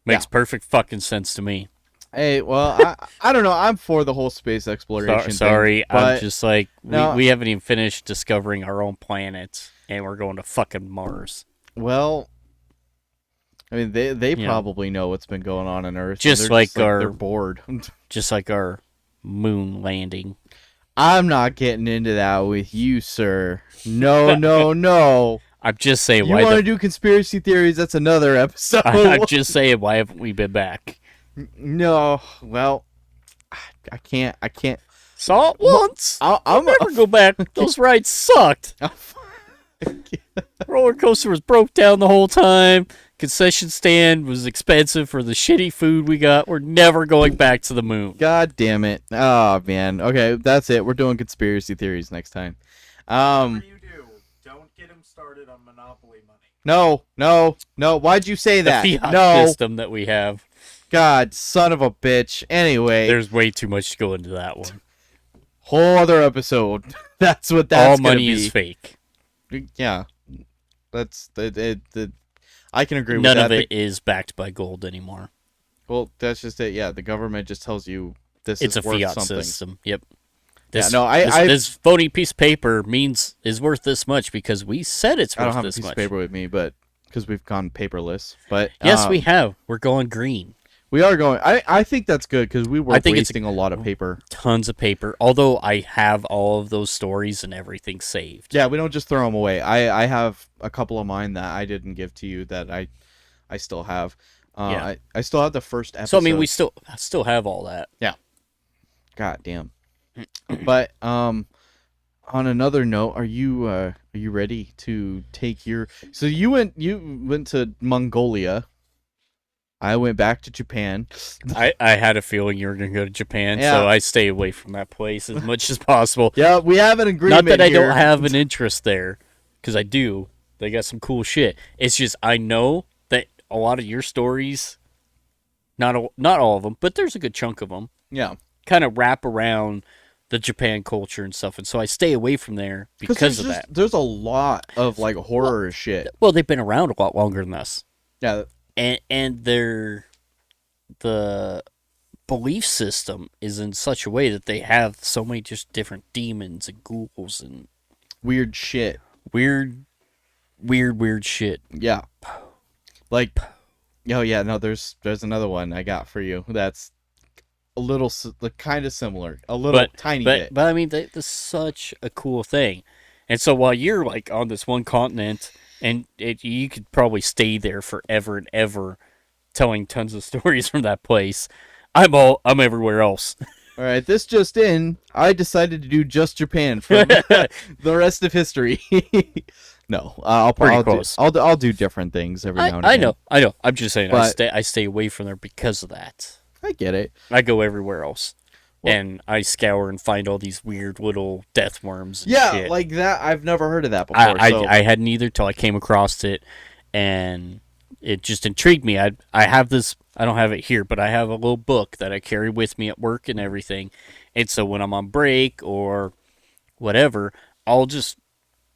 Makes perfect fucking sense to me. Hey, well, I don't know. I'm for the whole space exploration Sorry, thing, but I'm just like, we haven't even finished discovering our own planet, and we're going to fucking Mars. Well, I mean, they probably know what's been going on Earth. Just they're bored. Just like our moon landing. I'm not getting into that with you, sir. No, no. I'm just saying, you want to do conspiracy theories? That's another episode. I'm just saying, why haven't we been back? No, well, I can't. Saw it once. I'll never go back. Those rides sucked. Roller coaster was broke down the whole time. Concession stand was expensive for the shitty food we got. We're never going back to the moon. God damn it. Oh, man. Okay, that's it. We're doing conspiracy theories next time. Whatever you do, don't get him started on Monopoly money. No. Why'd you say that? The fiat system that we have. God, son of a bitch. Anyway. There's way too much to go into that one. Whole other episode. That's what that's all money be. Is fake. Yeah. That's I can agree with that. None of it is backed by gold anymore. Well, that's just it. Yeah, the government just tells you this it's is a worth fiat something. System. Yep. This phony piece of paper is worth this much because we said it's worth this much. I don't have a piece of paper with me, but because we've gone paperless. But yes, we have. We're going green. We are going. I think that's good because we were wasting a lot of paper. Tons of paper. Although I have all of those stories and everything saved. Yeah, we don't just throw them away. I have a couple of mine that I didn't give to you that I still have. I still have the first episode. So I mean, we still have all that. Yeah. God damn. But on another note, are you ready to take your? So you went to Mongolia. I went back to Japan. I had a feeling you were going to go to Japan, so I stay away from that place as much as possible. Yeah, we have an agreement. Not that I don't have an interest there, because I do. They got some cool shit. It's just I know that a lot of your stories, not all of them, but there's a good chunk of them. Yeah, kind of wrap around the Japan culture and stuff, and so I stay away from there because of that. There's a lot of like horror shit. Well, they've been around a lot longer than us. Yeah. And the belief system is in such a way that they have so many just different demons and ghouls and weird shit. Weird shit. Yeah. Like, oh yeah, no, there's another one I got for you that's a little kind of similar, tiny bit. But I mean, that's such a cool thing. And so while you're like on this one continent. And you could probably stay there forever and ever, telling tons of stories from that place. I'm everywhere else. All right, this just in, I decided to do just Japan for the rest of history. No, I'll do different things every now and again. I know. I'm just saying, I stay away from there because of that. I get it. I go everywhere else. And I scour and find all these weird little death worms and shit. Like that. I've never heard of that before. I hadn't either till I came across it, and it just intrigued me. I have this, I don't have it here, but I have a little book that I carry with me at work and everything. And so when I'm on break or whatever, I'll just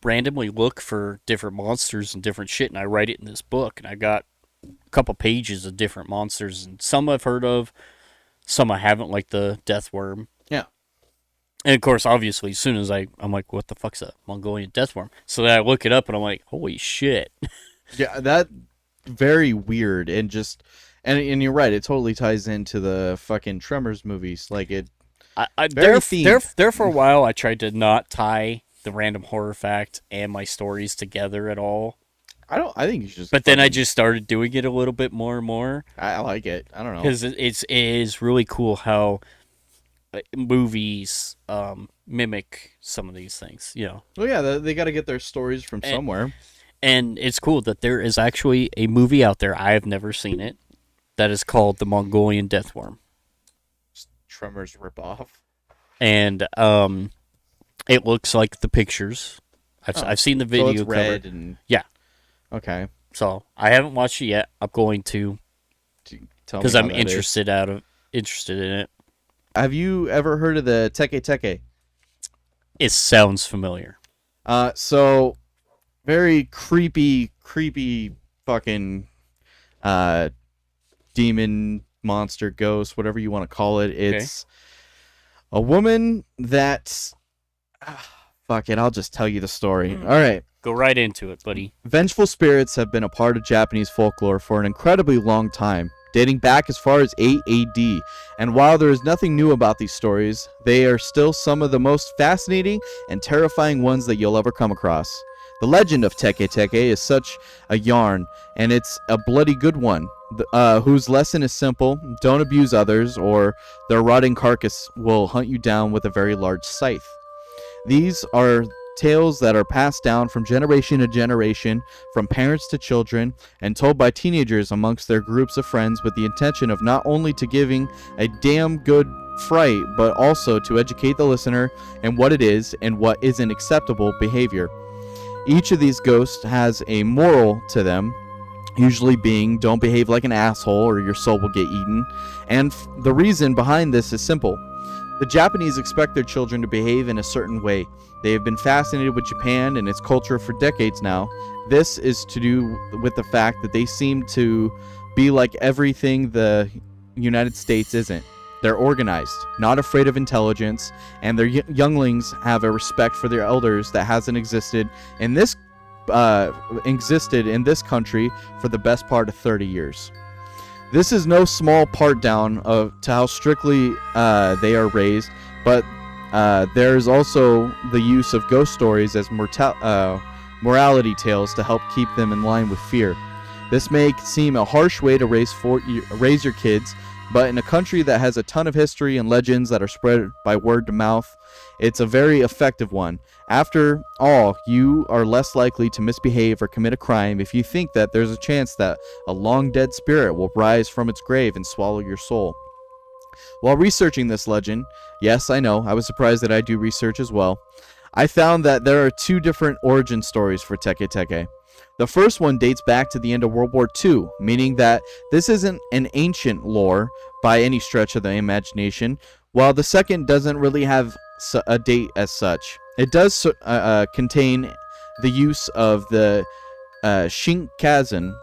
randomly look for different monsters and different shit, and I write it in this book. And I got a couple pages of different monsters, and some I've heard of, some I haven't, like the death worm. Yeah. And of course, obviously, as soon as I'm like, what the fuck's a Mongolian death worm? So then I look it up and I'm like, holy shit. Yeah, that very weird and and you're right, it totally ties into the fucking Tremors movies. Like it. There for a while, I tried to not tie the random horror fact and my stories together at all. I think you should. But then I just started doing it a little bit more and more. I like it. I don't know. Because it is really cool how movies mimic some of these things, you know. Well, yeah, they got to get their stories from somewhere. And it's cool that there is actually a movie out there. I have never seen it. that is called the Mongolian deathworm. Tremors ripoff. And it looks like the pictures. I've seen the video. So it's red and yeah. Okay. So I haven't watched it yet. I'm going to because I'm interested in it. Have you ever heard of the Teke Teke? It sounds familiar. So very creepy fucking demon, monster, ghost, whatever you want to call it. It's a woman that fuck it, I'll just tell you the story. All right. Go right into it, buddy. Vengeful spirits have been a part of Japanese folklore for an incredibly long time, dating back as far as 8 AD. And while there is nothing new about these stories, they are still some of the most fascinating and terrifying ones that you'll ever come across. The legend of Teke Teke is such a yarn, and it's a bloody good one, whose lesson is simple: don't abuse others, or their rotting carcass will hunt you down with a very large scythe. These are tales that are passed down from generation to generation, from parents to children, and told by teenagers amongst their groups of friends with the intention of not only to giving a damn good fright, but also to educate the listener in what it is and what isn't acceptable behavior. Each of these ghosts has a moral to them, usually being don't behave like an asshole or your soul will get eaten. And the reason behind this is simple. The Japanese expect their children to behave in a certain way. They have been fascinated with Japan and its culture for decades now. This is to do with the fact that they seem to be like everything the United States isn't. They're organized, not afraid of intelligence, and their younglings have a respect for their elders that hasn't existed in this country for the best part of 30 years. This is no small part down to how strictly they are raised, but there's also the use of ghost stories as morality tales to help keep them in line with fear. This may seem a harsh way to raise your kids, but in a country that has a ton of history and legends that are spread by word to mouth, it's a very effective one. After all, you are less likely to misbehave or commit a crime if you think that there's a chance that a long-dead spirit will rise from its grave and swallow your soul. While researching this legend, yes, I know, I was surprised that I do research as well, I found that there are two different origin stories for Teke Teke. The first one dates back to the end of World War II, meaning that this isn't an ancient lore by any stretch of the imagination, while the second doesn't really have a date as such. It does contain the use of the Shinkansen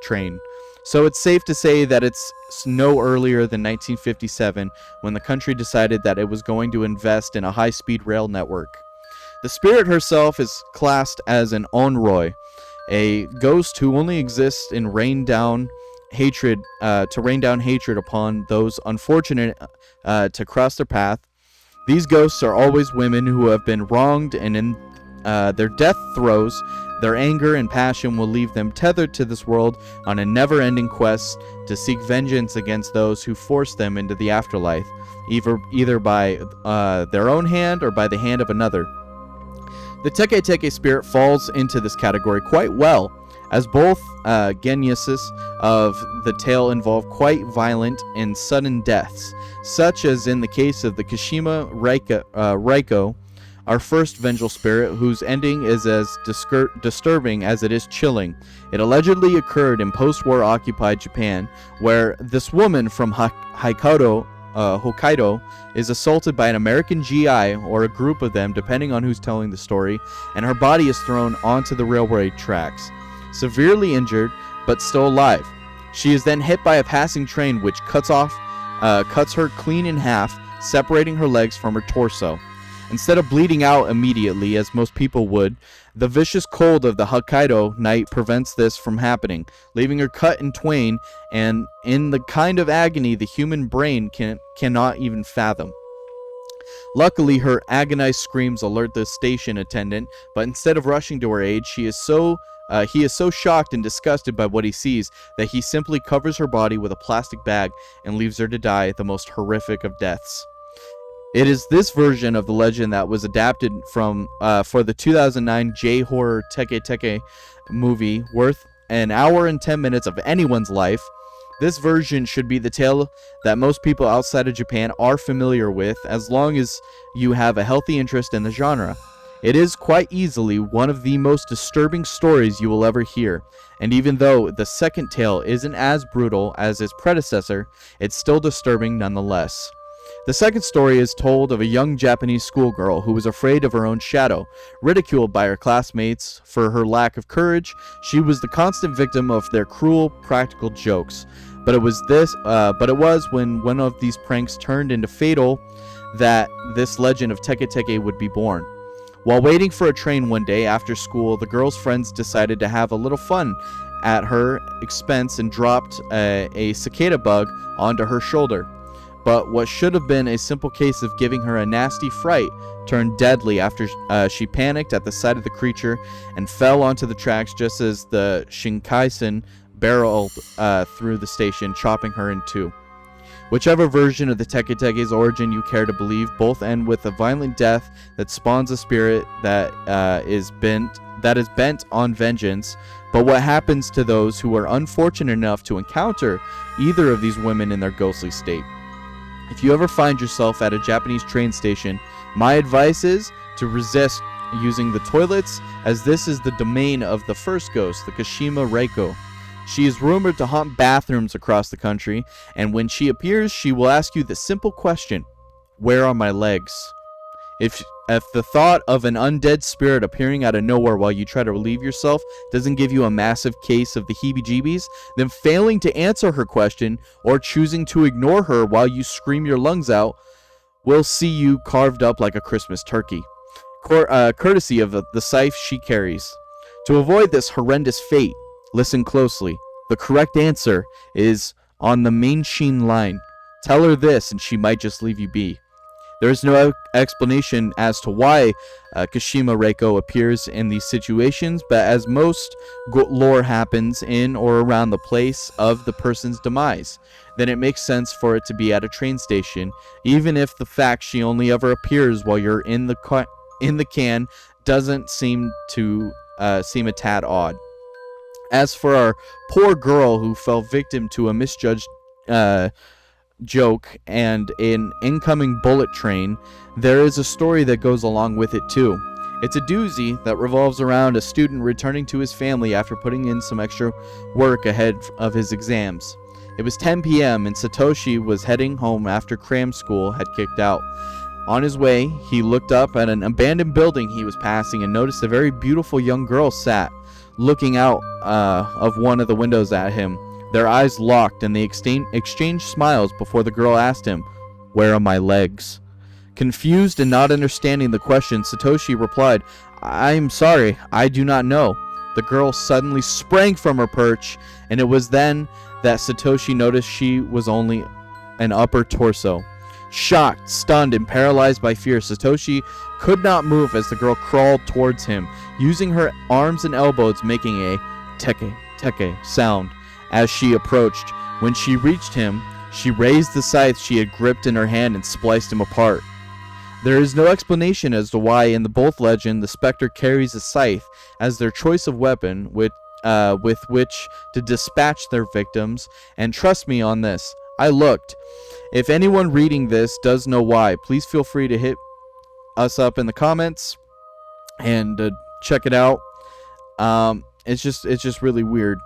train, so it's safe to say that it's no earlier than 1957 when the country decided that it was going to invest in a high-speed rail network. The spirit herself is classed as an onroi, a ghost who only exists in to rain down hatred upon those unfortunate to cross their path. These ghosts are always women who have been wronged, and in their death throes, their anger and passion will leave them tethered to this world on a never-ending quest to seek vengeance against those who forced them into the afterlife, either by their own hand or by the hand of another. The Teke Teke spirit falls into this category quite well, as both genesis of the tale involve quite violent and sudden deaths, such as in the case of the Kashima Raiko, our first vengeful spirit, whose ending is as disturbing as it is chilling. It allegedly occurred in post-war occupied Japan, where this woman from Hokkaido is assaulted by an American GI or a group of them, depending on who's telling the story, and her body is thrown onto the railway tracks, severely injured but still alive. She is then hit by a passing train, which cuts her clean in half, separating her legs from her torso. Instead of bleeding out immediately, as most people would, the vicious cold of the Hokkaido night prevents this from happening, leaving her cut in twain and in the kind of agony the human brain cannot even fathom. Luckily, her agonized screams alert the station attendant, but instead of rushing to her aid, he is so shocked and disgusted by what he sees that he simply covers her body with a plastic bag and leaves her to die the most horrific of deaths. It is this version of the legend that was adapted from for the 2009 J-horror Teke Teke movie, worth an hour and 10 minutes of anyone's life, this version should be the tale that most people outside of Japan are familiar with, as long as you have a healthy interest in the genre. It is quite easily one of the most disturbing stories you will ever hear, and even though the second tale isn't as brutal as its predecessor, it's still disturbing nonetheless. The second story is told of a young Japanese schoolgirl who was afraid of her own shadow. Ridiculed by her classmates for her lack of courage, she was the constant victim of their cruel practical jokes. But it was when one of these pranks turned into fatal that this legend of Teke Teke would be born. While waiting for a train one day after school, the girl's friends decided to have a little fun at her expense and dropped a cicada bug onto her shoulder. But what should have been a simple case of giving her a nasty fright turned deadly after she panicked at the sight of the creature and fell onto the tracks just as the Shinkansen barreled through the station, chopping her in two. Whichever version of the Teke Teke's origin you care to believe, both end with a violent death that spawns a spirit that is bent on vengeance. But what happens to those who are unfortunate enough to encounter either of these women in their ghostly state? If you ever find yourself at a Japanese train station, my advice is to resist using the toilets, as this is the domain of the first ghost, the Kashima Reiko. She is rumored to haunt bathrooms across the country, and when she appears, she will ask you the simple question, "Where are my legs?" If the thought of an undead spirit appearing out of nowhere while you try to relieve yourself doesn't give you a massive case of the heebie-jeebies, then failing to answer her question or choosing to ignore her while you scream your lungs out will see you carved up like a Christmas turkey, courtesy of the scythe she carries. To avoid this horrendous fate, listen closely. The correct answer is on the main Sheen line. Tell her this and she might just leave you be. There is no explanation as to why Kashima Reiko appears in these situations, but as most lore happens in or around the place of the person's demise, then it makes sense for it to be at a train station, even if the fact she only ever appears while you're in the can doesn't seem a tad odd. As for our poor girl who fell victim to a misjudged joke and an incoming bullet train, there is a story that goes along with it too. It's a doozy that revolves around a student returning to his family after putting in some extra work ahead of his exams. It was 10 p.m. and Satoshi was heading home after cram school had kicked out. On his way, he looked up at an abandoned building he was passing and noticed a very beautiful young girl sat, looking out of one of the windows at him. Their eyes locked and they exchanged smiles before the girl asked him, "Where are my legs?" Confused and not understanding the question, Satoshi replied, "I'm sorry, I do not know." The girl suddenly sprang from her perch, and it was then that Satoshi noticed she was only an upper torso. Shocked, stunned, and paralyzed by fear, Satoshi could not move as the girl crawled towards him, using her arms and elbows, making a teke teke sound as she approached. When she reached him, she raised the scythe she had gripped in her hand and spliced him apart. There is no explanation as to why in the both legend the specter carries a scythe as their choice of weapon with which to dispatch their victims, and trust me on this, I looked. If anyone reading this does know why, please feel free to hit us up in the comments and check it out. It's just really weird.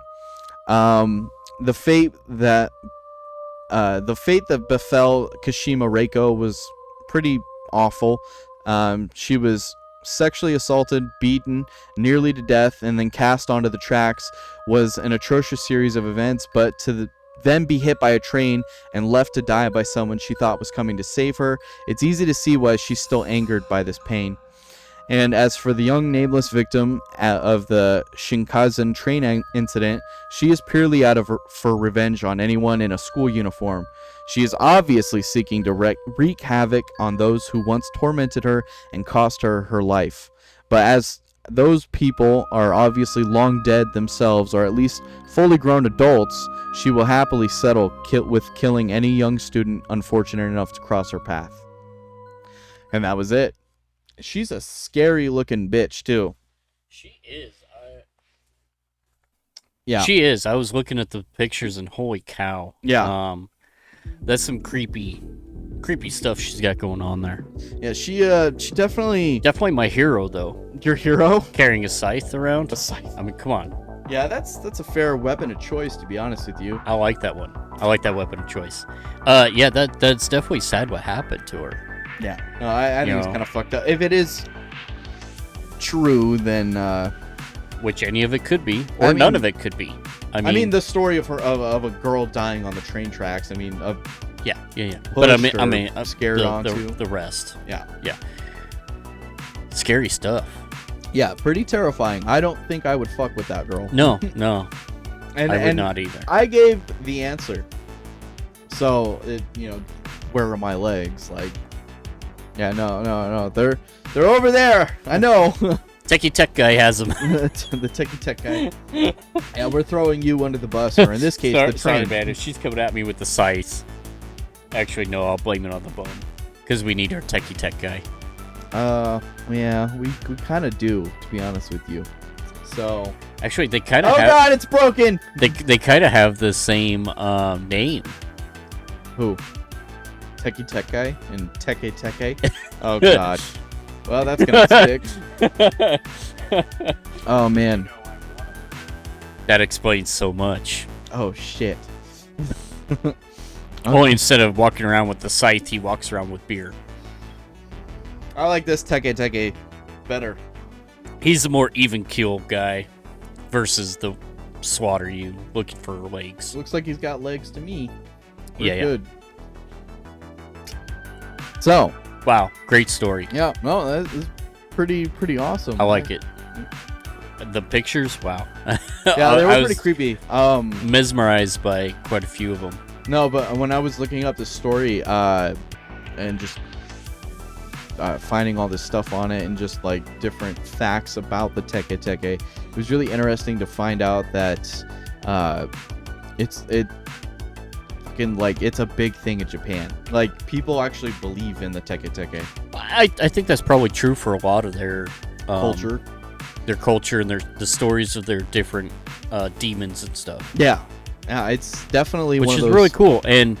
The fate that befell Kashima Reiko was pretty awful. She was sexually assaulted, beaten nearly to death, and then cast onto the tracks was an atrocious series of events, but to then be hit by a train and left to die by someone she thought was coming to save her, it's easy to see why she's still angered by this pain. And as for the young nameless victim of the Shinkansen train incident, she is purely out for revenge on anyone in a school uniform. She is obviously seeking to wreak havoc on those who once tormented her and cost her her life. But as those people are obviously long dead themselves, or at least fully grown adults, she will happily settle with killing any young student unfortunate enough to cross her path. And that was it. She's a scary looking bitch too. She is. Yeah. She is. I was looking at the pictures and holy cow. Yeah. That's some creepy stuff she's got going on there. Yeah, she definitely my hero though. Your hero? Carrying a scythe around. A scythe. I mean, come on. Yeah, that's a fair weapon of choice, to be honest with you. I like that one. I like that weapon of choice. Yeah, that's definitely sad what happened to her. Yeah. No, I think it's kind of fucked up. If it is true, then which any of it could be, or none of it could be. I mean, the story of a girl dying on the train tracks. I mean, yeah. But I mean, scared onto the rest. Yeah. Scary stuff. Yeah, pretty terrifying. I don't think I would fuck with that girl. No. And I would not either. I gave the answer. So where are my legs? Like, yeah, no. They're over there. I know. Teke Teke guy has them. The Teke Teke guy. Yeah, we're throwing you under the bus, or in this case, the train. Sorry, man. If she's coming at me with the scythe, actually, no, I'll blame it on the bone, because we need our Teke Teke guy. Yeah, we kind of do, to be honest with you. So actually, they kind of. Oh God, it's broken. They kind of have the same name. Who? Teke Teke and Teke Teke. Oh God. Well, that's gonna stick. Oh man. That explains so much. Oh shit. Only instead of walking around with the scythe, he walks around with beer. I like this Teke Teke better. He's the more even keel guy versus the swatter you looking for legs. Looks like he's got legs to me. We're good. So. Wow, great story. Yeah, no, that is pretty awesome. I like it. The pictures, wow. Yeah, they were pretty creepy. Mesmerized by quite a few of them. No, but when I was looking up the story, and just finding all this stuff on it and just like different facts about the Teke Teke, it was really interesting to find out that it's a big thing in Japan. Like, people actually believe in the Teke Teke. I think that's probably true for a lot of their culture. Their culture and the stories of their different demons and stuff. Yeah, it's definitely which one of is those... really cool. And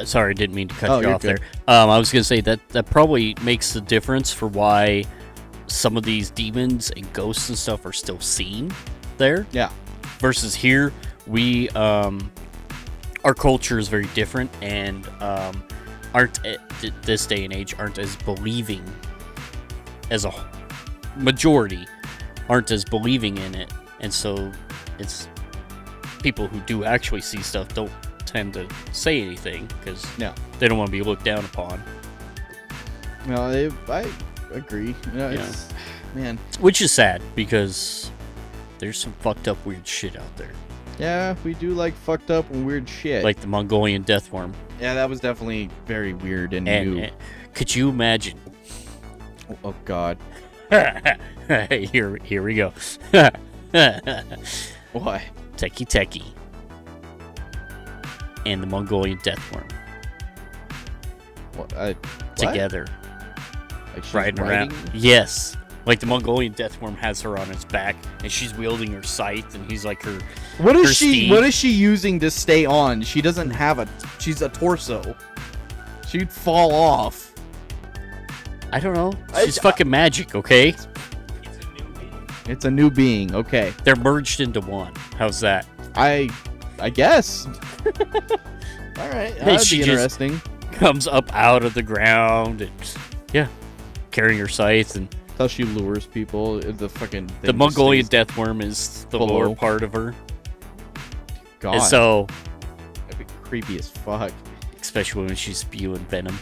sorry, I didn't mean to cut you off there. I was gonna say that probably makes the difference for why some of these demons and ghosts and stuff are still seen there. Yeah. Versus here, we our culture is very different, and aren't at this day and age aren't as believing as a majority aren't as believing in it, and so it's people who do actually see stuff don't tend to say anything because they don't want to be looked down upon. No, I agree. It's, man, which is sad because there's some fucked up weird shit out there. Yeah, we do like fucked up and weird shit. Like the Mongolian death worm. Yeah, that was definitely very weird and new. Could you imagine? Oh God. Here we go. What? Teke Teke and the Mongolian death worm. What? Together. Like riding around. Yes. Like the Mongolian death worm has her on its back, and she's wielding her scythe, and he's like her. What is she? Steed. What is she using to stay on? She doesn't have a. She's a torso. She'd fall off. I don't know. She's fucking magic, okay? It's a new being. Okay. They're merged into one. How's that? I guess. All right. That'd be interesting. Comes up out of the ground and carrying her scythe and. How she lures people. The Mongolian death worm is the lower part of her. God. And so that'd be creepy as fuck. Especially when she's spewing venom.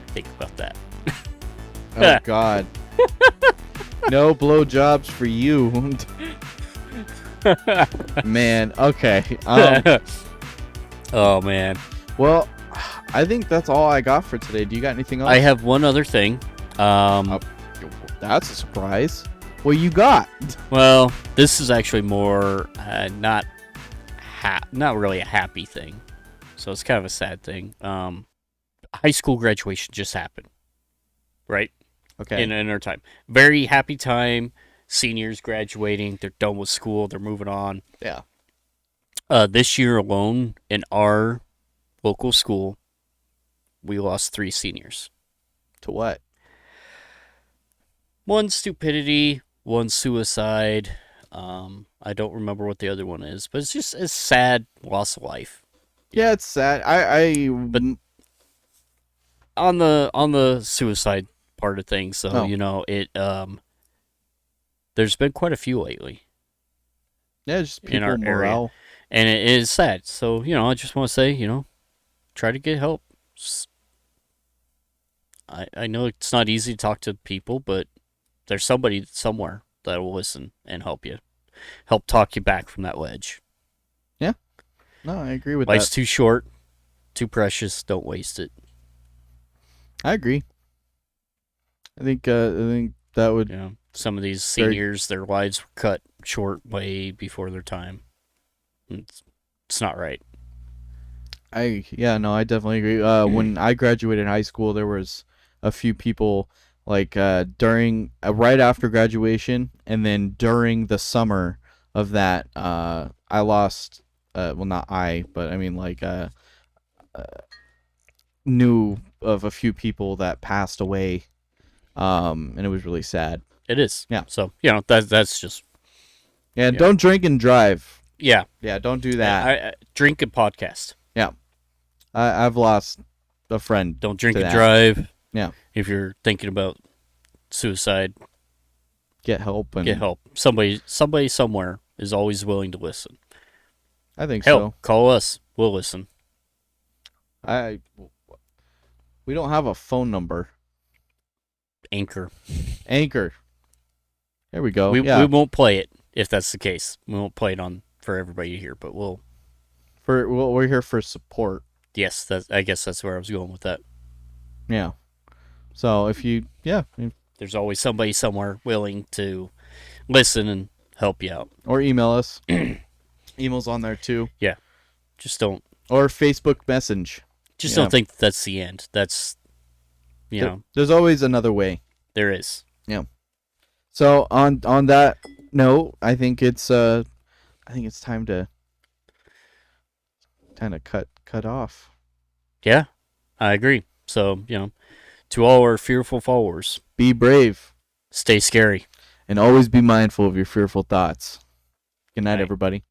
Think about that. Oh God. No blowjobs for you. Man, okay. Oh man. Well, I think that's all I got for today. Do you got anything else? I have one other thing. That's a surprise. What you got? Well, this is actually more not really a happy thing. So it's kind of a sad thing. High school graduation just happened. Right? Okay. In our time. Very happy time. seniors graduating. They're done with school. They're moving on. Yeah. This year alone, in our local school, we lost 3 seniors. To what? One stupidity, one suicide. I don't remember what the other one is, but it's just a sad loss of life. Yeah, it's sad. But on the suicide part of things, so it there's been quite a few lately. Yeah, just people in our morale. area, and it is sad. So I just want to say, try to get help. I know it's not easy to talk to people, but there's somebody somewhere that will listen and help talk you back from that ledge. Yeah. No, I agree with Life's that. too short, too precious. Don't waste it. I agree. I think that would. Some of these seniors, their lives were cut short way before their time. It's not right. I definitely agree. When I graduated high school, there was a few people like during right after graduation, and then during the summer of that, I lost. Well, not I, but I mean like knew of a few people that passed away, and it was really sad. It is. Yeah. So that's just. Yeah, don't drink and drive. Yeah. Yeah, don't do that. I drink and podcast. Yeah. I've lost a friend. Don't drink to and that. drive. Yeah. If you're thinking about suicide, get help. Get help. Somebody somewhere is always willing to listen. I think Hell, so. call us. We'll listen. We don't have a phone number. Anchor. There we go. We won't play it if that's the case. We won't play it for everybody to hear, but we're here for support. Yes, I guess that's where I was going with that. Yeah. So if there's always somebody somewhere willing to listen and help you out. Or email us. Email's on there too. Yeah. Just don't. Or Facebook message. Just don't think that's the end. That's, There's always another way. There is. Yeah. So on that note, I think it's time to kind of cut off. Yeah, I agree. So, to all our fearful followers, be brave. Stay scary. And always be mindful of your fearful thoughts. Good night, everybody.